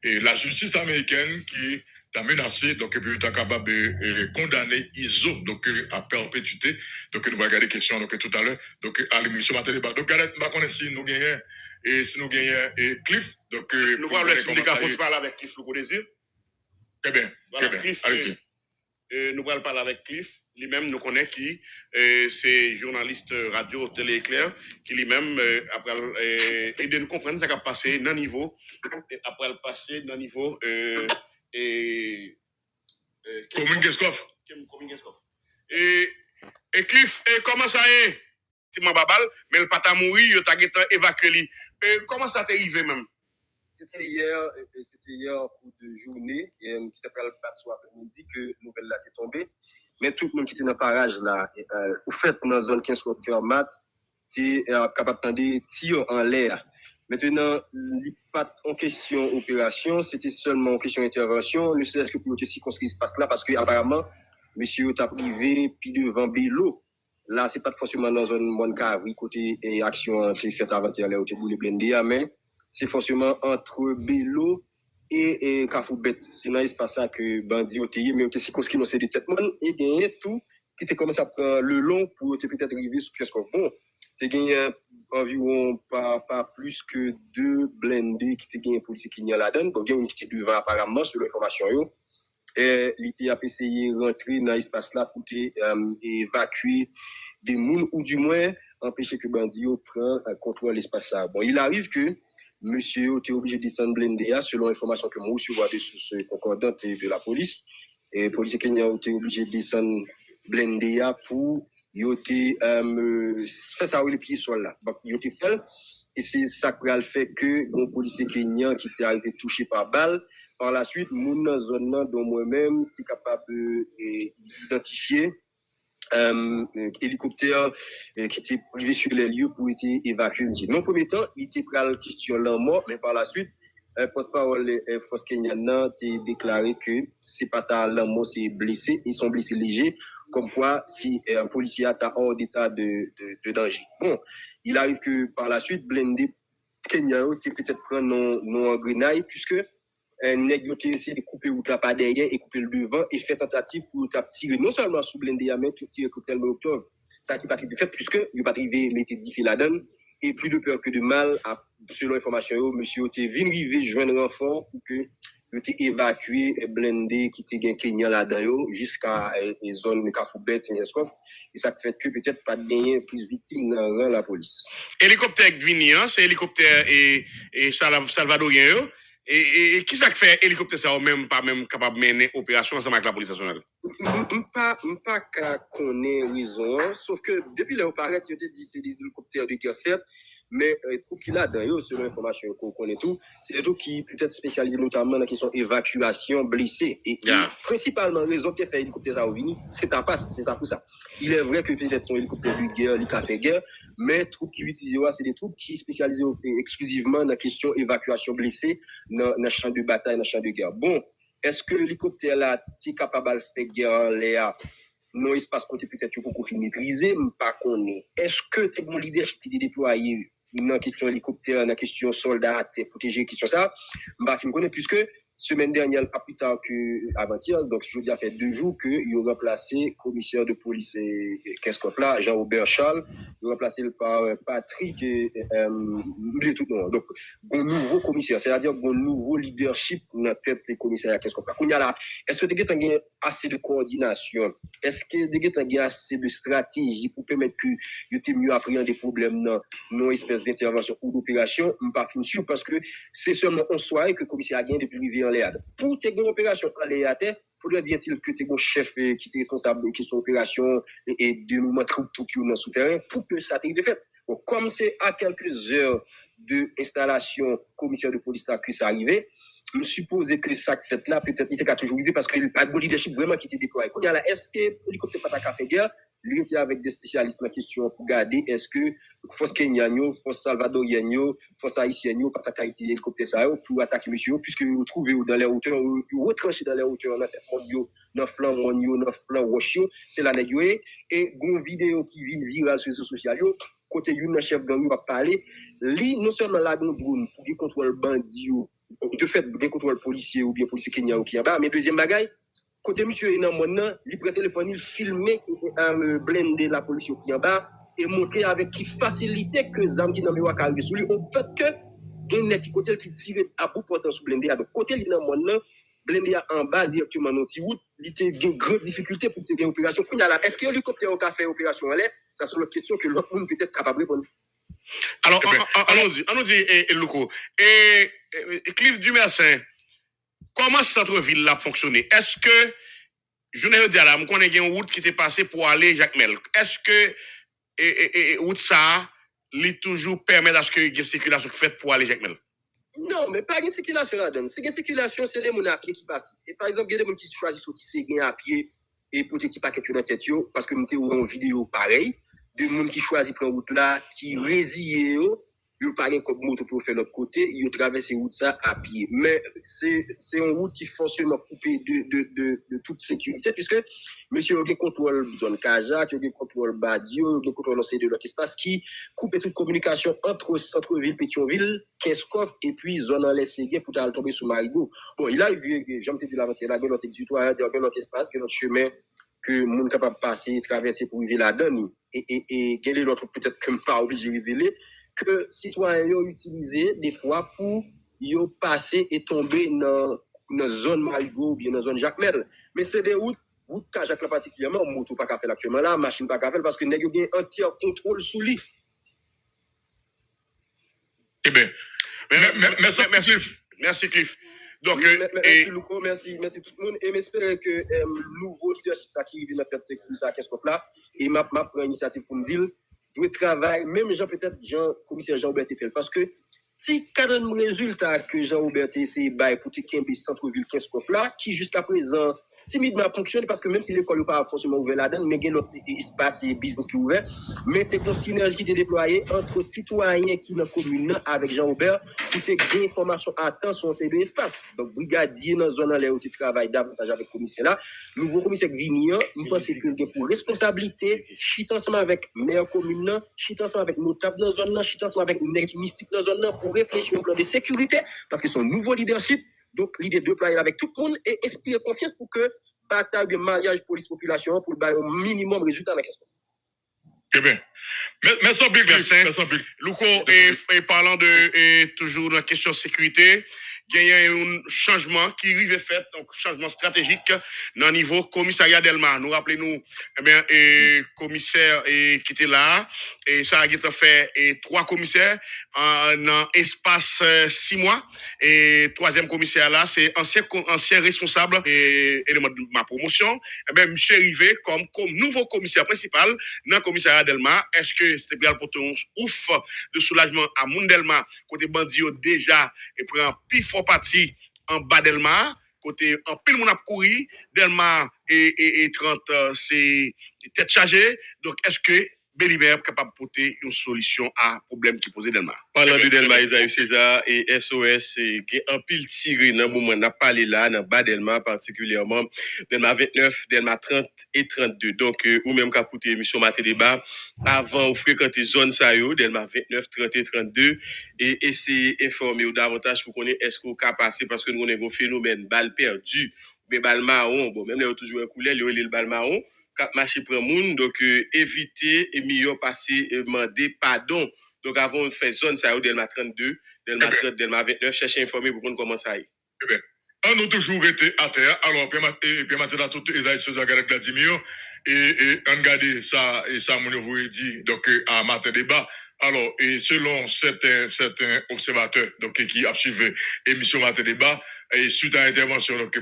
et la justice américaine qui t'a menacé, donc, et puis, est capable de condamner ISO, donc, à perpétuité. Donc, nous allons regarder question, donc, tout à l'heure, donc, à l'émission matin débat. Donc, Galette, ma connaissance, si nous gagnons, Cliff, donc, nous allons laisser les gars parler avec Cliff, le désir. Très bien, voilà, très bien. Cliff, allez-y. Nous allons parler avec Cliff. Lui-même nous connaît qui c'est journaliste radio télé éclair qui lui-même après aider nous comprendre ça qui a passé dans niveau après le passé dans niveau Commune Keskov et Cliff comment ça est Simon Babal mais le pata mourir il t'a évacué lui comment ça t'est arrivé même c'était hier en cours de journée qui t'appelle le pas soit après-midi que nouvelle là est tombée. Mais tout le monde qui était dans le parage là, au fait, dans la zone 15 fermat, c'est capable d'entendre tir en l'air. Maintenant, il n'y a pas en question opération, c'était seulement en question intervention. Ne serait-ce que pour le circonscrire ce passe-là, parce qu'apparemment, monsieur t'a privé, puis devant Bélo. Là, c'est pas forcément dans une bonne carrière, côté action qui fait avant-hier, là, où tu boulé blindé, mais c'est forcément entre Bélo et Kafoubet. C'est dans l'espace ça que bandit ont mais aussi circonscrit c'est des têtes et gagné tout qui était commencé à prendre le long pour peut-être arriver sur qu'est-ce qu'on bon tu gagné environ pas plus que 2 blindés qui étaient gagnés pour ce qui n'y a là-dedans donc gagné qui était devant apparemment sur l'information yo et l'IT a essayé rentrer dans l'espace là pour évacuer des monde ou du moins empêcher que bandit prenne contrôle l'espace là. Bon, il arrive que monsieur était obligé de descendre blindé selon l'information que moi recevais des sources concordantes de la police et police Kenya était obligé de descendre blindé pour yoté faire ça les pieds sur là donc yoté fait et c'est ça qui a fait que un policier kenyan qui était arrivé touché par balle par la suite moun dans zone là dont moi-même qui capable d'identifier hélicoptère qui était privé sur les lieux pour être évacué. Non, premier temps, il était pris la question là mort, mais par la suite, porte-parole Force Kenyana a déclaré que c'est pas ta mort, c'est blessé, ils sont blessés légers, comme quoi si un policier est hors d'état de danger. Bon, il arrive que par la suite, blindé Kenya qui peut-être prendre non grenaille puisque nèg yo te essayer de couper route là par derrière et couper le devant et faire tentative pour tirer non seulement sous blindé mais tout tirer cocktail molotov. Ça qui pas de fait puisque il pas arrivé mettre 10 fil là-dedans et plus de peur que de mal selon information monsieur te vinn river joindre renfort pour que il été évacué et blindé qui était Kenya là-dedans jusqu'à les zones de Kafoubet et ça fait que peut-être pas gagner plus victimes dans la police. Hélicoptère Gvinian, c'est hélicoptère et salvadorien yo. Et qui ça fait hélicoptère ça ou même pas même capable de mener opération ensemble avec la police nationale? Pas connaître raison, sauf que depuis le paraît tu te dit c'est des hélicoptères de guerre certes, mais tout qu'il a dans selon l'information qu'on connaît tout, c'est des trucs qui peut-être spécialisés notamment dans la question évacuation blessés et principalement raison qui fait hélicoptère ça vini, c'est à pour ça. Il est vrai que peut-être son hélicoptère de guerre, il a fait guerre, mais trucs qui utilisent c'est des trucs qui spécialisés exclusivement dans la question évacuation blessés dans champ de bataille, dans champ de guerre. Bon, est-ce que l'hélicoptère là est capable de faire guerre en l'air? Non, espace côté peut-être beaucoup maîtriser, mais pas connaît. Est-ce que tu mon leadership qui est déployé dans la question hélicoptère, dans la question soldat, protéger, question ça, je me connais puisque semaine dernière, pas plus tard que avant-hier, donc je dis à fait 2 jours que il a remplacé commissaire de police qu'est-ce qu'on là, Jean-Robert Charles, il a remplacé par Patrick tout le monde. Donc un nouveau commissaire, c'est-à-dire un nouveau leadership dans la tête des commissaires qu'est-ce qu'on là. Est-ce que tu as assez de coordination? Est-ce que tu as assez de stratégie pour permettre que tu mieux appréhender des problèmes dans nos espèces d'intervention ou d'opération? Je ne suis pas sûr parce que c'est seulement en soirée que le commissaire a gagné depuis l'arrivée en l'air. Pour tes opérations en l'air, faudrait bien qu'il que tes chef qui est responsable de question opération et de nous mettre tout dans le souterrain pour que ça t'arrive de fait. Donc, comme c'est à quelques heures de installation commissaire de police que ça arrivait, je suppose que ça fait là peut-être il était toujours arrivé parce qu'il n'y a pas de leadership vraiment qui était déployé. Est-ce que l'hélicoptère pas ta guerre? Lui était avec des spécialistes dans la question pour garder est-ce que force kenyano, force salvadorienne, force haïtienne, pas ta qualité hélicoptère ça pour attaquer monsieur puisque vous trouvez dans les hauteurs, vous retranché dans les hauteurs dans tête mondio, dans flanc mondio, dans flanc roche, c'est la nègre et une vidéo qui vient virale sur les réseaux sociaux côté une chef gang va parler, lui non seulement la drone pour qu'il contrôle bandit de fait bien contrôle policier ou bien policier kenyan qui en bas mais deuxième bagaille côté monsieur dans mon il prend téléphone il filmer blender la police qui en bas et montrer avec qui facilité que zam qui dans me wa arriver sur lui au fait que gen net côté qui tire à bout portant sous blender donc côté li dans mon blender en bas directement dans petit route il était une grande difficulté pour faire opération est-ce que l'hélicoptère a fait opération en l'air ça c'est une question que l'autre monde peut être capable de répondre. Alors allons-y Louko et Cliff Dumersin comment centre-ville là fonctionner est-ce que je ne dis là on connaît une route qui était passée pour aller Jacmel est-ce que route ça lui toujours permet à ce que y ait circulation faite pour aller Jacmel? Non, mais pas une circulation là-dedans. Si une circulation, c'est les gens à pied qui passent. Et par exemple, il y a des gens qui choisissent sortir à pied et pour te pas quelque chose dans tête parce que nous avons une vidéo pareil de gens qui choisissent prendre route là, qui résident, ils pas comme moto pour faire l'autre côté, ils traversent route ça à pied. Mais c'est une route qui fonctionne coupée de toute sécurité puisque monsieur a contrôle zone Kajak, il a contrôle Badio, il a contrôle l'ensemble de l'autre espace qui coupe toute communication entre centre-ville Pétionville, Kinskov et puis zone en laissé pour tomber sur Marigot. Bon, il a vu j'aime te dire l'aventure là, l'autre exutoire, l'autre espace, l'autre chemin que monde capable passer traverser pour arriver là-dedans et quel est l'autre peut-être que pas obligé de révéler que citoyens ont utilisé des fois pour yo passer et tomber dans zone Marigot ou bien dans zone Jacmel mais c'est des routes Kajak là particulièrement moto pas faire actuellement là machine pas faire parce que nèg yo gen entier contrôle sous lui. Eh bien merci Cliff. Donc, merci Louko, merci tout le monde et j'espère que le nouveau leadership ça qui arrive dans cette texte ça qu'est-ce qu'on là et m'a prend initiative pour me dire doit travailler même Jean peut-être Jean commissaire Jean-Robert fait parce que si quand un résultat que Jean-Robert essaie bail pour Kembe centre-ville qu'est-ce qu'on là qui jusqu'à présent timidement fonctionne parce que même si l'école n'est pas forcément ouverte là-dedans, mais il y a d'autres espaces et business qui sont ouverts, mais il y a une synergie qui est déployée entre citoyens qui sont dans la commune avec Jean-Robert pour te gagner information à temps sur ces deux espaces. Donc, brigadier dans la zone où tu travailles davantage avec le commissaire là, nouveau commissaire Vignan, je pense qu'il y a pour responsabilité, chita ensemble avec maire commune, chita ensemble avec notable dans la zone, chita ensemble avec une équipe mystique dans la zone pour réfléchir au plan de sécurité parce que son nouveau leadership Donc, l'idée de déployer avec tout le monde et inspirer confiance pour que bataille de mariage police-population pour le minimum résultat dans la question. Très bien. Merci beaucoup, merci. Louko, et parlant de toujours la question de sécurité, il y a un changement qui arrive fait, donc changement stratégique dans le niveau commissariat Delma. Nous rappelez-nous, commissaire qui était là, et ça a été fait 3 commissaires dans espace 6 mois. Et 3e commissaire là, c'est ancien responsable et élément de ma promotion. Monsieur arrivé comme nouveau commissaire principal dans le commissariat Delma. Est-ce que c'est bien pour ton ouf de soulagement à Mondelma, côté bandit déjà, et prend plus fort parti en bas Delma, côté en pile mon a couru, Delma et 30, c'est tête chargée. Donc, est-ce que Beliver est capable de porter une solution à problème qui posait Delma? Parlant de Delma, Isaïe César et SOS, il y a un pile tiré dans le moment, on a parlé là, dans bas Delma particulièrement, Delma 29, Delma 30 et 32. Donc, ou même qu'à écouter l'émission Matin Débat, avant, vous fréquentez zone ça, Delma 29, 30 et 32, et essayer d'informer ou davantage pour connaître est-ce qu'on peut passer parce que nous avons un phénomène, balle perdue, mais balle marron, bon, même là, il y a toujours un couleur, il y a le balle marron, cap marché pour moun, donc éviter et mieux passer demander pardon. Donc avant de faire zone ça Delma 32, Delma 30, Delma 29, chercher informer pour qu'on commence à y. Eh bien, on a toujours été à terre. Alors, puis maintenant, tout Isaïe César Vladimir, et on regarde ça, et ça, mon vous dit, donc, à Matin Débat. Alors, et selon certains observateurs, donc, qui a suivi l'émission Matin Débat, et suite à l'intervention, donc,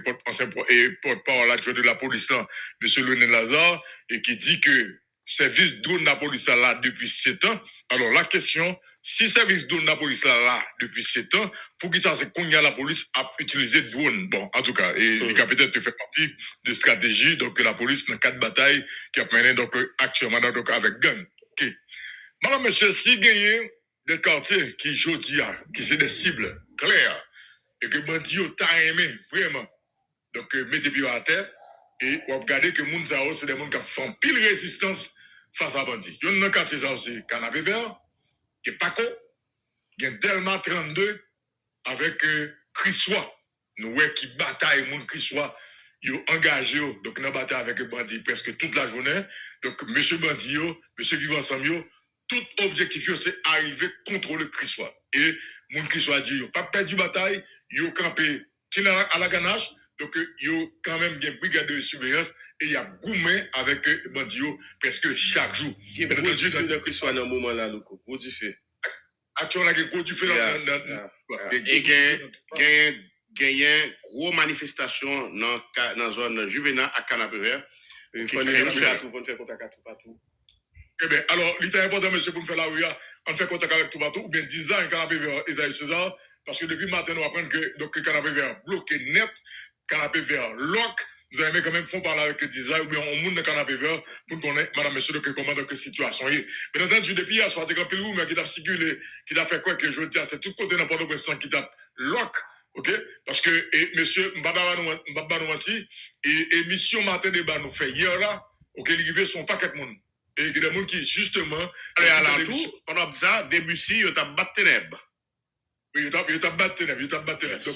porte-parole adjoint de la police, M. Lionel Lazare, et qui dit que service drone de la police là depuis 7 ans. Alors, la question, si service drone de la police là depuis 7 ans, pour qui ça, c'est qu'on y a la police a utilisé drone. Bon, en tout cas, et le capitaine fait partie de stratégie, donc, la police dans 4 batailles qui a mené, donc, actuellement, donc, avec gang. Ok. Madame, monsieur, si gagnez des quartiers qui, jodi, qui c'est des cibles claires, et que bandit t'a aimé, vraiment, donc, mettez pied à terre, et on regarde que moun sa c'est des gens qui font pile résistance face à bandit. Il y a un quartier ça aussi, Canapé Vert, qui est Paco, il y a Delma 32 avec Crissois. Nous voyons qui bataille moun Crissois, ils ont engagé, donc nous bataille avec bandit presque toute la journée. Donc monsieur bandit, monsieur vivant ensemble, tout objectif c'est arriver contre le Crissois. Et moun Crissois dit, pas perdu bataille, ils ont campé à la ganache. Donc, il y a quand même une brigade de surveillance et il y a gourmet avec Bandio presque chaque jour. Il y a beaucoup de feu dans le soit dans le moment là, Louko. Beaucoup de feu. Actuellement, il y a beaucoup de feu dans et il y a une grosse manifestation dans la zone Juvénat à Canapé Vert. Il faut faire contact à tout partout. Eh bien, alors, il est important, monsieur, pour nous faire la ouïa, on fait contact avec tout partout, ou bien 10 ans, Canapé Vert, Isaïe César, parce que depuis matin, nous apprenons que donc, Canapé Vert bloqué net, Canapé Vert lock, nous avons quand même font parler avec 10 ans, ou bien on monte dans Canapé Vert pour connaître, madame, monsieur, donc, comment donc, situation est. Bien entendu, depuis hier soir, il y a un peu mais qui a circulé, qui a fait quoi que je veux dire, c'est tout côté n'importe quoi qui t'a lock. OK? Parce que, et monsieur Mbaba Nouansi, et émission Matin Débat nous fait hier là, OK, les sont pas quelques monde. Et il y a des gens qui, justement, allez à l'entour, pendant ça, Debussy, il t'a battu ténèbres. Oui, il t'a battu ténèbres. Donc,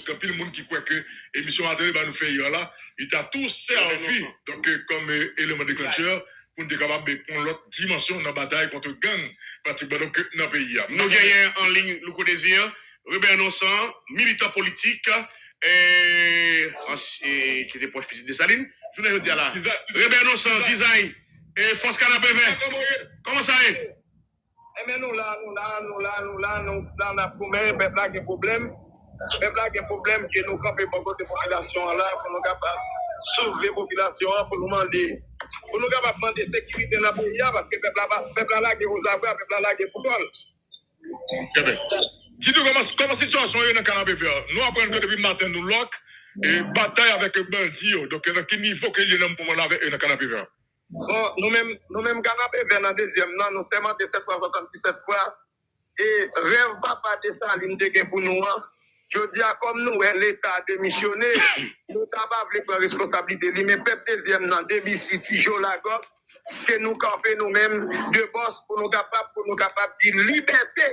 quand il y a des gens qui croient que l'émission Matin Débat nous fait hier là, il t'a tout servi, donc, comme élément déclencheur, pour nous être capable de prendre l'autre dimension dans la bataille contre gang, pratiquement, donc, dans le pays. Nous gagnons en ligne, le désir. Robert Nonsan, militant politique, qui était proche petit de Saline. Je voulais dire là. Robert Nonsan, design, et Force Canapé Vert. Comment ça est? Eh bien, nous là, on a peuple là qui a problème. Peuple là qui a problème que nous campons beaucoup de population là, pour nous capables sauver la population, pour nous demander, sécurité dans le pays, parce que peuple là qui est aux abris, peuple là qui est pour Dis-nous comment la situation est dans le Canapé Vert. Nous apprenons que depuis le matin, nous lock et bataille avec les bandits. Donc, à quel niveau qu'il y a pour moi avec le Canapé Vert? Bon, nous-mêmes, Canapé Vert dans le deuxième, nous sommes 7 fois, 77 fois. Et rêve papa de ça, l'une de pour nous. Je dis comme nous, l'État a démissionné, nous sommes capables de prendre responsabilité. Mais peuple deuxième, dans Déby City, Jolagot, que nous campons nous-mêmes de boss pour nous capables de dire liberté.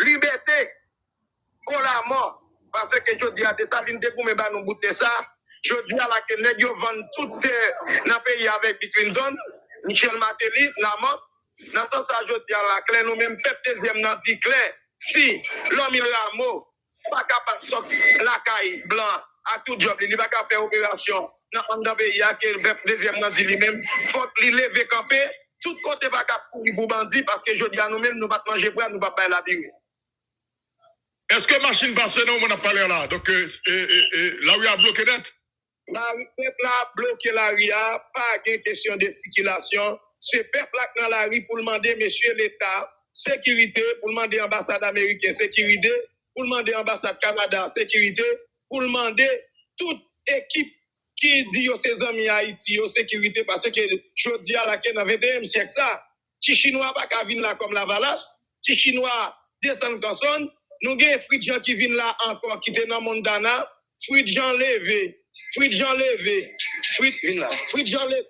Liberté pour la mort. Parce que je dis à des salines de mais nous bouter ça. Je dis à la que les gens vendent tout dans le pays avec Bill Clinton, Michel Martelly, Lamont. Dans ce sens, je dis à la clé, nous-mêmes, fait deuxième dans dit clair. Si l'homme il a mot, pas capable de sortir la caille blanc à tout job, il n'est pas capable de faire opération dans le pays, il y a deuxième dans dit lui-même, faut qu'il lève camper, tout côté pas capable pour bandit parce que je dis à nous-mêmes, nous ne pas manger pour nous pas faire la vie. Est-ce que machine passe non, on a parlé là? Donc, là où il y a bloqué net? La peuple a bloqué la RIA, pas de question de circulation. Ce peuple là dans la rue pour demander, monsieur l'État, sécurité, pour demander ambassade américaine, sécurité, pour demander ambassade Canada, sécurité, pour demander toute équipe qui dit aux ses amis Haïti, sécurité, parce que je dis à la dans le 21e siècle, ça, si Chinois pas qu'à venir là comme la Valasse, si Chinois descendent comme ça, nous avons des fruits de gens qui viennent là encore, qui étaient dans Mondana, fruits de gens levés, fruits de gens levés, fruits de gens levés,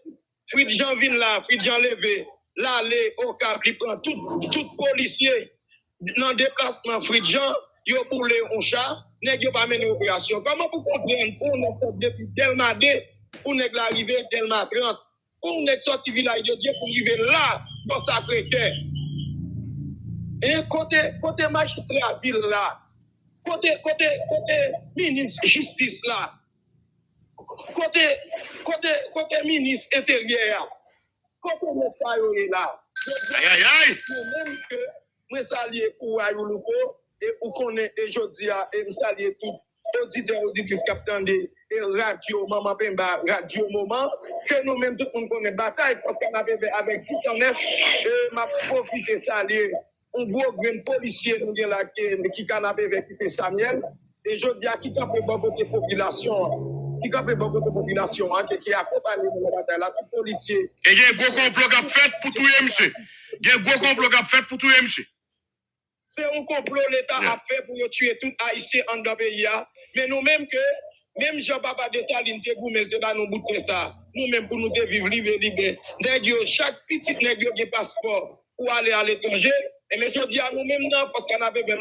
fruits de gens viennent là, fruits de gens levés, là, les au cap, ils prennent tout policier dans le déplacement, fruits de gens, ils ont boulé un chat, ils n'ont pas mené l'opération. Comment vous comprenez pour nous depuis Delma 2, pour nous arriver Delma 30, pour nous sortir village de Dieu, pour arriver là, dans Sacré-Cœur. Et côté magistrat ville là, côté ministre justice là, côté ministre intérieur, côté le là. Aïe! Même que moi saluer pour Ayoulouko et ou connaît et jodi a et saluer tout auditeur auditrice capitaine de radio Maman Pemba radio moment que nous même tout le monde connaît bataille parce qu'on avait avec 609 et m'a profité saluer un gros grand policier nous là qui canapé avec c'est Samuel et jodi a qui capé beaucoup de population qui accompagne la bataille là tout policier et il y a un gros complot qui a fait pour tout monsieur. Il y a un gros complot qui a fait pour tout monsieur. C'est un complot l'État a fait pour tuer tout Haïtien en dans pays. Mais nous-mêmes que, même Jean-Papa de Saline, nous boutons ça. Nous-mêmes pour nous vivre libre. Chaque petit nègre qui a passeport pour aller à l'étranger. Et mais je dis à nous-mêmes, non, parce qu'on a besoin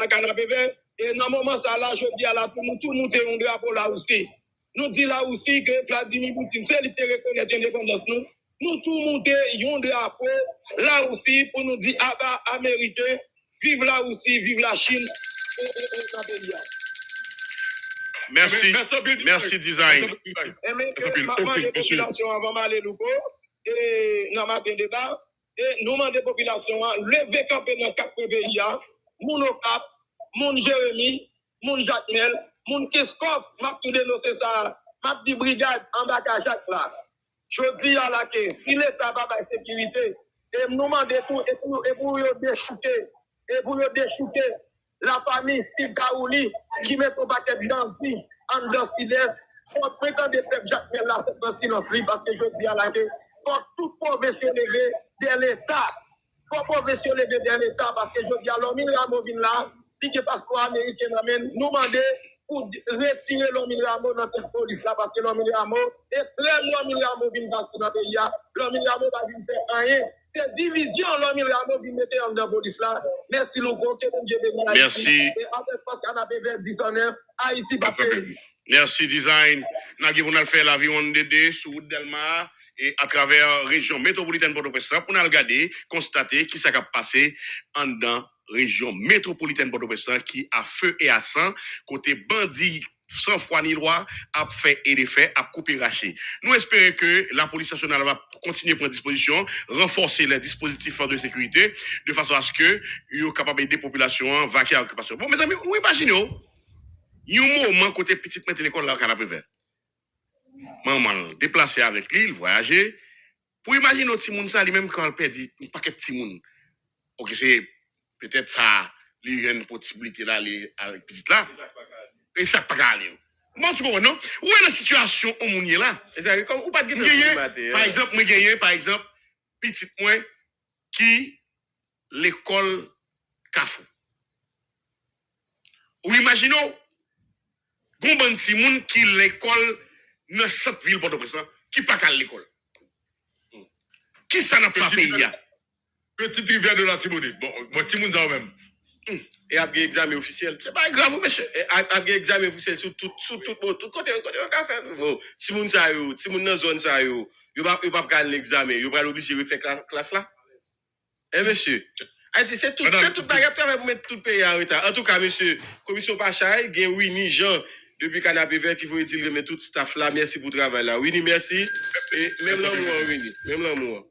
et dans le moment ça là, je dis à la pour nous tout monter un drapeau là aussi. Nous disons là aussi que Vladimir Poutine, c'est lui qui reconnaît l'indépendance nous. Nous tout monter un drapeau là aussi pour nous dire, ah bah, Américain, vive là aussi, vive la Chine. Merci, design. Et maintenant, les populations avant d'aller et dans matin débat, et nous demandons aux populations, lever camper dans 4 pays, mon Ocap, mon Jérémy, mon Jacmel, mon Keskov, m'a tout dénoté ça, m'a dit brigade en bas à Jacques là. Je dis à la que si l'État va la sécurité, et nous demandons tout, et pour déchouquer la famille Steve Kaouli qui met au paquet d'envie en dans silence, faut prétendre faire Jacques Mella dans silence parce que je dis à la que faut tout pauvre se lever de l'État. Faut pauvre se lever de l'État parce que je dis à l'homme il a là, si que passeport américain nous demander pour retirer l'homme il a dans cette police là parce que l'homme il a et très l'homme il a vient dans le pays l'homme il a va venir faire rien. C'est division l'homme il a vient mettre dans la police là. Merci Logo que mon Dieu bénisse. Merci. Et avec parce qu'on a vers 10 ans Haïti parce que merci design. Nous allons faire l'avion de sur Delma et à travers la région métropolitaine Port-au-Prince pour nous regarder, constater qui s'est passé en dans région métropolitaine Port-au-Prince qui a feu et à sang côté bandit sans foi ni loi a fait et des faits a coupé raché. Nous espérons que la police nationale va continuer à prendre disposition, renforcer les dispositifs de sécurité de façon à ce que yo capable des populations vaquer à l'occupation. Bon mes amis, vous imaginez un moment côté petite mettre l'école là au canapé vert. Maman déplacé avec lui, voyager. Pour imaginer petit monde ça lui-même quand elle perdit un paquet de petit monde. OK, c'est peut-être ça il y a une possibilité là avec petite là. Et ça pas aller. Bon tu comprends non? Où est la situation au monde là? C'est comme ou pas de par exemple, moi gagner par exemple petit point qui l'école Kafou. Ou imaginons gon ban ti moun qui l'école dans cette ville Port-au-Prince qui pas qu'à l'école. Qui ça n'a pas payé? Petite rivière de la Timounide. Bon, Timoun ça même. Et après examen officiel. C'est pas grave, monsieur. Et après examen officiel sur tout côté on ka faire. Bon, si moun sa yo, si moun dans zone sa yo pas prendre l'examen, yo pas obligé de faire classe là. Eh monsieur, c'est tout bagarre pour mettre tout le pays en retard. En tout cas, monsieur, commission Pachay, gen Winnie Jean depuis Canapé Vert qui veut dire remettre tout staff là. Merci pour le travail là. Winnie, merci. Et même l'amour, Winnie, même l'amour.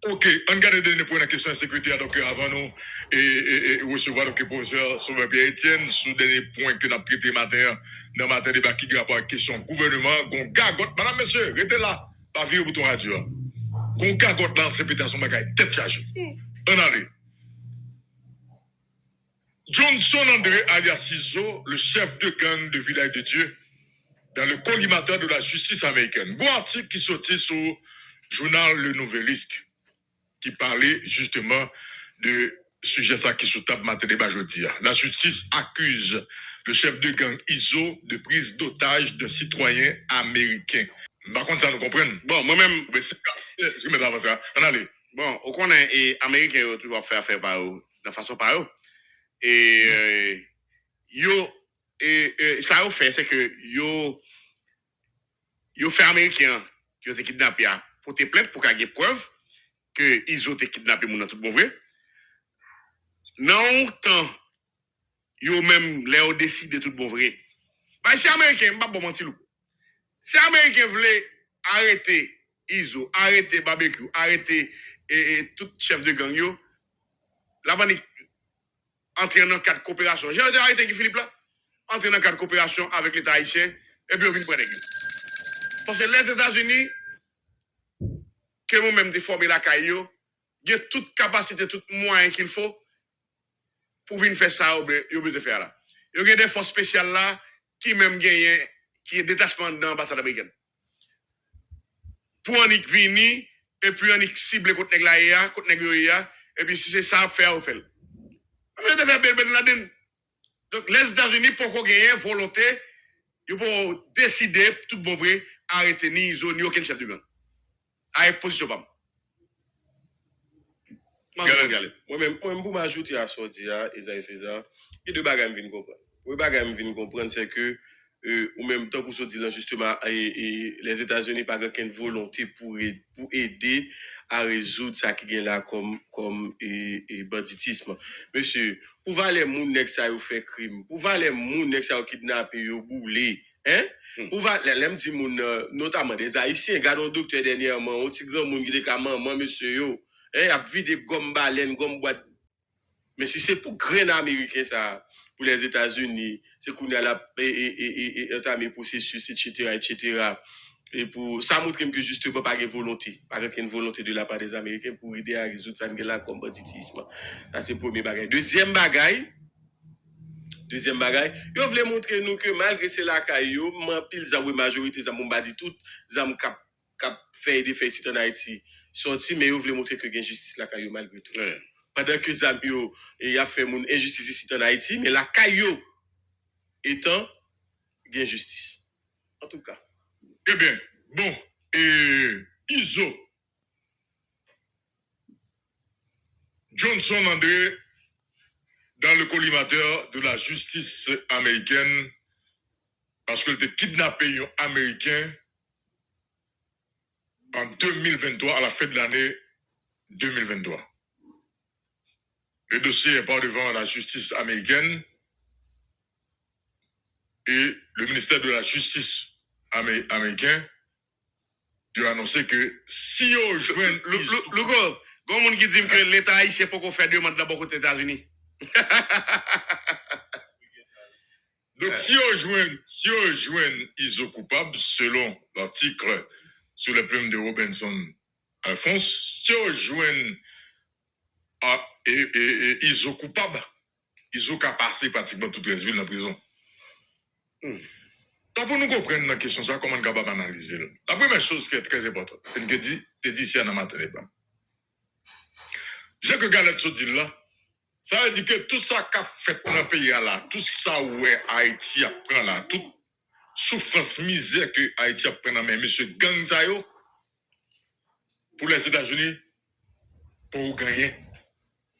Ok, on garde pour une question de sécurité donc avant nous et recevoir le professeur Sauveur Pierre Etienne sur des points que nous avons traités matin dans matin débat qui rapport à la question gouvernement gon gagote madame monsieur restez là pas virer bouton radio gon gagote dans ces pétations bagaille tête chargée on allez Johnson André alias Cizo, le chef de gang de Village de Dieu dans le collimateur de la justice américaine. Bon article qui sortit sur le journal Le Nouvelliste qui parlait justement de sujet ça qui sous table matin débat jeudi. La justice accuse le chef de gang ISO de prise d'otage de citoyens américains. Par contre, ça nous comprenne. Bon, moi-même, est-ce que maintenant ça? On allez. Bon, on connaît et Américains ont toujours fait affaire par eux, de façon par eux. Et ça a fait c'est que yo fait Américains qui ont été kidnappés pour te plaindre pour qu'il y ait preuve que ils ont été kidnappés mon tout bon vrai. Non temps yo même les ont décidé tout bon vrai. Parce que Américains pas bon mentir. Si Américains voulaient arrêter ISO, arrêter barbecue, arrêter et tout chef de gang yo, la banque entrer dans cadre de coopération. J'ai arrêté qui Philippe là, entrer dans cadre de coopération avec l'État haïtien et puis on vient prendre l'église. Parce que les États-Unis que nous-mêmes de former la caillou, il y a toute capacité, tout moyen qu'il faut pour venir faire ça, ils ont besoin de faire là. Il y a des forces spéciales là qui même gagnent, qui est détachement dans l'ambassade américaine. Pour en y venir, et puis on y cible contre les là, contre les et puis si c'est ça, faire, on fait. On a fait Ben Laden. Donc les États-Unis, pour qu'on gagne volonté, ils vont décider, tout bon vrai, arrêter ni ISO, ni aucun chef de gang. Avec position pas. Moi-même, pour m'ajouter à ce dire, Esaïe César, il y a deux bagages que je viens comprendre. Le bagage que je viens comprendre, c'est que, au même temps, pour se dire justement, les États-Unis n'ont pas aucune volonté pour aider à résoudre ça qui est là comme banditisme. Monsieur, pour voir les gens qui ont fait crime, pour voir les gens qui ont kidnappé, ont boulé, hein? Pour voir les gens, notamment des Haïtiens, regardons le docteur dernièrement, un petit grand monde qui est comme moi, monsieur, yo. Il a vu des gommes baleines, gommes boîtes. Mais si c'est pour grain américain, ça, pour les États-Unis, c'est qu'on a entamé processus, etc. Et pour ça montre que justement, pas de volonté, pas de volonté de la part des Américains pour aider à résoudre ça là comme banditisme. Ça, c'est le premier bagage. Deuxième bagage, ils veulent montrer nous que malgré c'est la caillou, pile la majorité, ça m'a dit tout, ça m'a fait des faits en Haïti. Sorti, mais ils veulent montrer que il y a justice la caillou malgré tout. Ouais. Pendant que Zambio a fait mon injustice ici en Haïti, mais la caillou étant, il y a justice. En tout cas. Eh bien, bon, ISO, Johnson André, dans le collimateur de la justice américaine, parce qu'il était kidnappé un Américain en 2023, à la fin de l'année 2023. Le dossier est pas devant la justice américaine et le ministère de la Justice américain a annoncé que si on joint... Le gars, il y a monde qui dit que l'État haïtien peut faire demande d'abord aux États-Unis. Donc si on joint ISO coupable, selon l'article sur les plumes de Robinson Alphonse, si on joint ISO coupable, ISO qui a passé pratiquement toute les villes dans la prison. Ça pour nous comprendre la question, ça, comment on est capable d'analyser. La première chose qui est très importante, c'est que tu dis ici à matin débat. J'ai que Galette se dit là, ça veut dire que tout ça qu'a fait dans le pays là, tout ça où Haïti apprend là, toute souffrance, misère que Haïti apprend là, mais monsieur gang ça yo, pour les États-Unis, pour gagner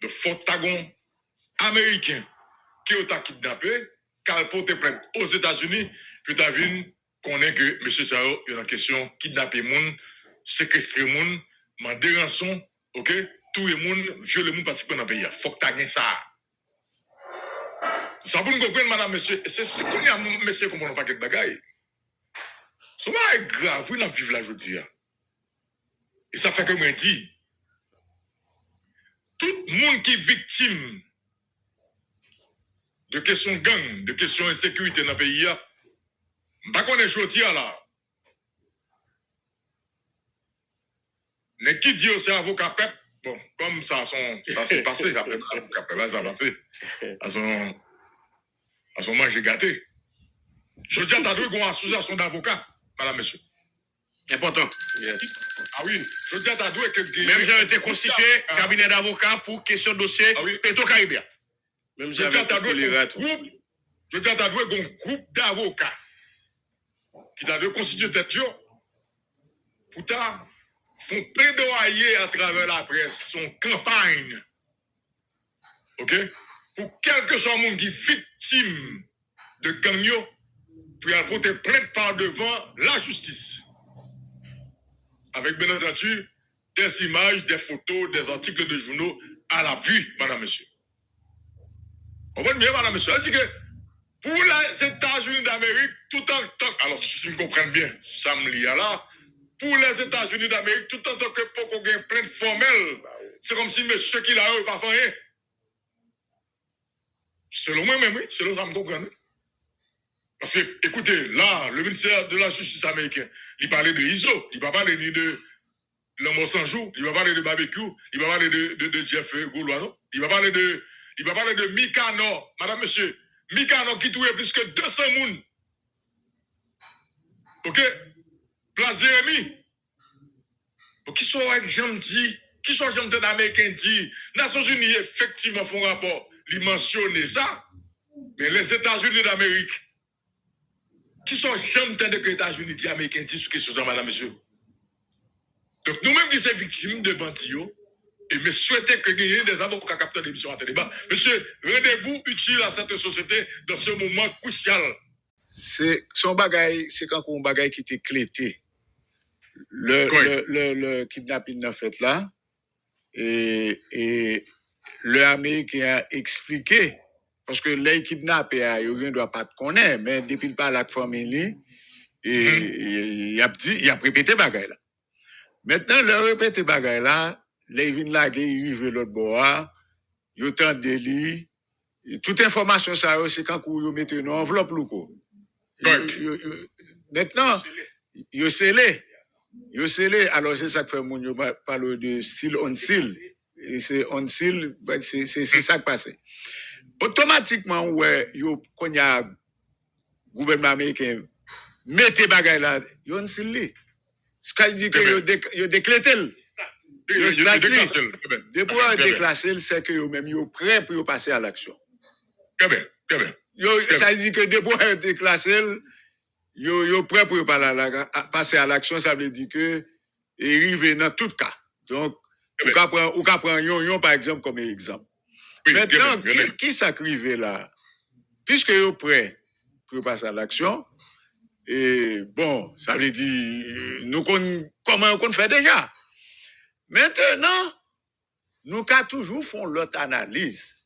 de forts tagons américains qui ont kidnappé, qu'elle porte plainte aux États-Unis, puis tu vu qu'on est que M. Sao, il y a une question kidnapper moun, séquestrer moun, demander rançon, ok? Tout le monde, violer le monde participant dans le pays. Il faut que tu aies ça. Ça pour nous comprendre, madame, monsieur, c'est qu'on y a, monsieur, comment on n'a pas de bagaille. Ce n'est pas grave, vous n'avez pas vivre là, je veux dire. Et ça fait que moi, dis, tout le monde qui est victime de questions gang, de questions insécurité dans le pays, je ne sais pas qu'on est jodi là. Mais qui dit aussi avocat PEP, bon, comme ça s'est passé, après avocat PEP, ça a passé. À son moment, j'ai gâté. Je dis à ta deux, une association d'avocats, madame, monsieur. Important. Yes. Ah oui, je dis à ta deux que... Même j'ai été constitué cabinet d'avocats pour question de dossier Petro-Caribéen. Même Je dis j'avais à ta deux, groupe. un groupe d'avocats qui t'a deux constitué tête pour ta font plaidoyer à travers la presse, son campagne. OK? Pour quel que soit le monde qui est victime de gang, pour apporter plainte par devant la justice. Avec bien entendu des images, des photos, des articles de journaux à l'appui, madame, monsieur. On voit bien, madame, monsieur. Elle dit que pour les États-Unis d'Amérique, tout en tant alors si vous comprenez bien, ça me lie là, pour les États-Unis d'Amérique, tout en tant que pour qu'on ait plainte formelle, c'est comme si monsieur qui l'a eu, pas fait rien. Selon moi-même, oui, selon ça me comprend. Parce que, écoutez, là, le ministère de la Justice américain, il parlait de ISO, il ne va pas parler ni de l'homme sans jour, il va parler de barbecue, il va parler de Jeff Goulois, non? Il va parler de Mikano, madame, monsieur, Mikano qui touche plus que 200 personnes. OK? Place Jérémy. Qui soit exemple dit, qui soit exemple d'Américain dit, Nations Unies effectivement font rapport, ils mentionnent ça, mais les États-Unis d'Amérique, qui sont jamais de que les États-Unis dit Américains dit sur question ça, madame, monsieur. Donc nous-mêmes qui sommes victimes de bandits, et me souhaitons que gagnez des avocats capteurs d'émission à débat. Monsieur, rendez-vous utile à cette société dans ce moment crucial. C'est son bagage, c'est quand on bagage qui était clété. Le kidnapping n'a fait là, et le Américain a expliqué. Parce que les kidnappés, ils ne doivent pas te connaître, mais depuis le pas la famille, il a répété bagaille là. Maintenant, le répété bagaille là, les vins là, ils vivent l'autre bois, ils ont de délit. Toute information, ça, c'est quand ils mettent une enveloppe, maintenant, ils scellé. Alors, c'est ça que fait mon parle de seal on seal. Et c'est on seal, c'est ça qui passe. Automatiquement, ouais, quand il y a gouvernement américain, mettez bagay là, yo on s'il ce qu'il dit que yo déclété. Yo déclassé. Depuis yo déclassé, c'est que yo même yo prêt pour passer à l'action. Très bien. Ça dit que depuis yo déclassé, yo prêt pour passer à l'action, ça veut dire que arrive dans tout cas. Donc, ou ka prend yon par exemple comme exemple. Maintenant, qui s'acrive là? Puisque vous êtes prêt pour passer à l'action, et bon, ça veut dire, comment on fait déjà? Maintenant, nous avons toujours fait l'autre analyse.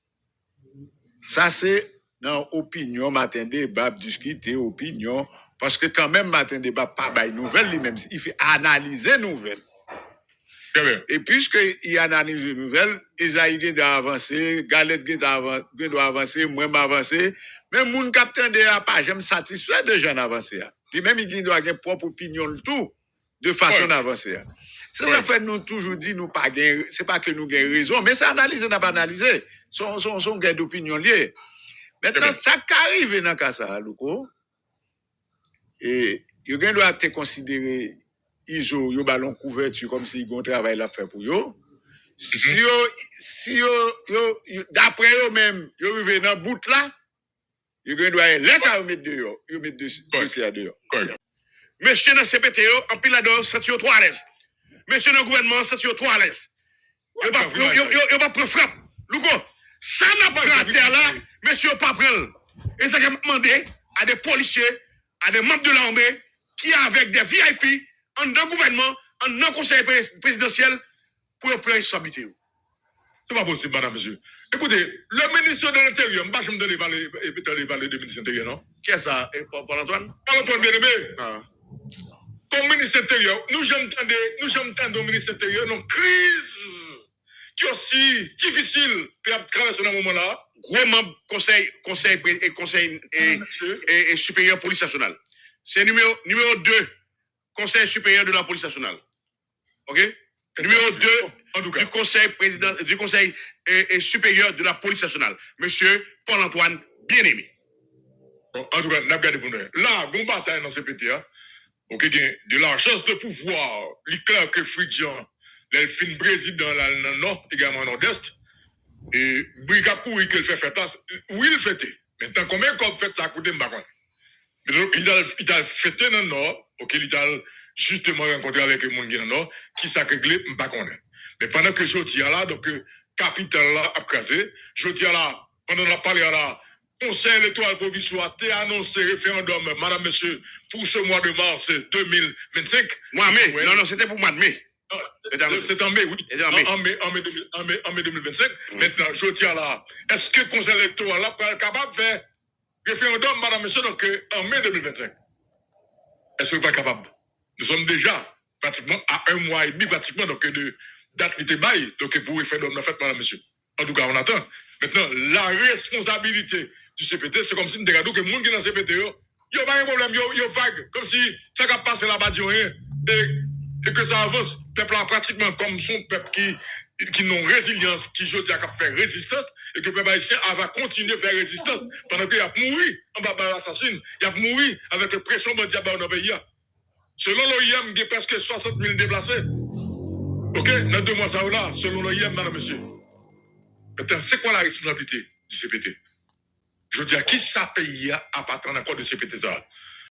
Ça, c'est dans l'opinion, matin débat, discuter, opinion, parce que quand même, matin débat, pas de nouvelles, lui-même, il fait analyser nouvelles. Et puisqu'il analyse les nouvelles, Isaïe doit avancer, Galette doit avancer, moi m'avancer, mais mon capitaine de pas j'aime satisfait de gens avancer. Puis même il doit avoir propre opinion le tout de façon d'avancer. Ça fait nous toujours dit nous pas gain, c'est pas que nous gain raison, mais c'est analyser n'a pas analyser. Son gain d'opinion lié. Maintenant ça qu'arrive dans cas ça Louko. Et il doit être considéré ISO, yo ballon couverture comme si ils travail la faire pour yo. Si yo d'après eux même, yo arrivé dans bout là, yo doit laisser ça mettre dehors, yo mettre dossier dehors. Monsieur dans CPT en pile là-dedans, c'est trop à l'aise. Monsieur dans gouvernement, c'est trop à l'aise. Yo pas prendre frappe. Louko, Ça n'a pas la terre là, monsieur pas prendre. Et ça que demandé à des policiers, à des membres de l'armée qui avec des VIP en dans le gouvernement, en dans le conseil présidentiel pour prendre responsabilité. C'est pas possible, madame, monsieur. Écoutez, le ministre de l'Intérieur, je ne vais pas parler de ministre de l'Intérieur, non? Qui est ça, Paul-Antoine? Paul-Antoine bien-aimé. Comme ministre de l'Intérieur, nous sommes au ministre de l'Intérieur, une crise qui est aussi difficile pour traverser dans ce moment-là. Gros membre conseil et supérieur police nationale. C'est numéro 2, conseil supérieur de la police nationale. OK? Numéro 2 en tout cas. du conseil supérieur de la police nationale. Monsieur Paul-Antoine bien-aimé. Bon, en tout cas, nous avons gardé pour nous. Là, on bataille dans ce pays, ok, de la chance de pouvoir, l'éclair que Fridjian, l'elfine président dans le nord, également nord-est, et Brigapou, qu'il fait faire place, oui, il fait. Maintenant, combien qu'on fait ça à côté de Mbakon? Il a fêté dans le nord, ok, il a justement rencontré avec les gens dans le nord, qui s'est réglé Mbakon. Mais pendant que je dis là, donc, capital là, a crasé, je dis là, pendant la parlé là, Conseil électoral provisoire a annoncé référendum, madame, monsieur, pour ce mois de mars 2025. Mois mai. Ouais. Non, c'était pour mois de mai. C'est en mai, oui. En mai 2025. Maintenant, je tiens là. Est-ce que le Conseil électoral là est capable de faire référendum, madame, monsieur, donc, en mai 2025? Est-ce que vous n'êtes pas capable? Nous sommes déjà pratiquement à 1 mois et demi, pratiquement, donc, de date qui était bail, donc, pour référendum, en fait, madame, monsieur. En tout cas, on attend. Maintenant, la responsabilité du CPT, c'est comme si nous regardions que les gens qui sont dans le CPT, il n'y a pas de problème, il y a vague. Comme si ça va passer là-bas, et que ça avance. Le peuple a pratiquement comme son peuple qui n'ont résilience, qui aujourd'hui a fait résistance, et que le peuple haïtien va continuer à faire résistance pendant qu'il a mouru en bas de l'assassin, il a mouru avec la pression mondiale dans le pays. Selon l'OIM, il y a presque 60 000 déplacés. Ok? Dans 2 mois, ça va là, selon l'OIM, madame, monsieur. Maintenant, c'est quoi la responsabilité du CPT? Je dis à qui ça paye à partir d'un accord de CPT ça?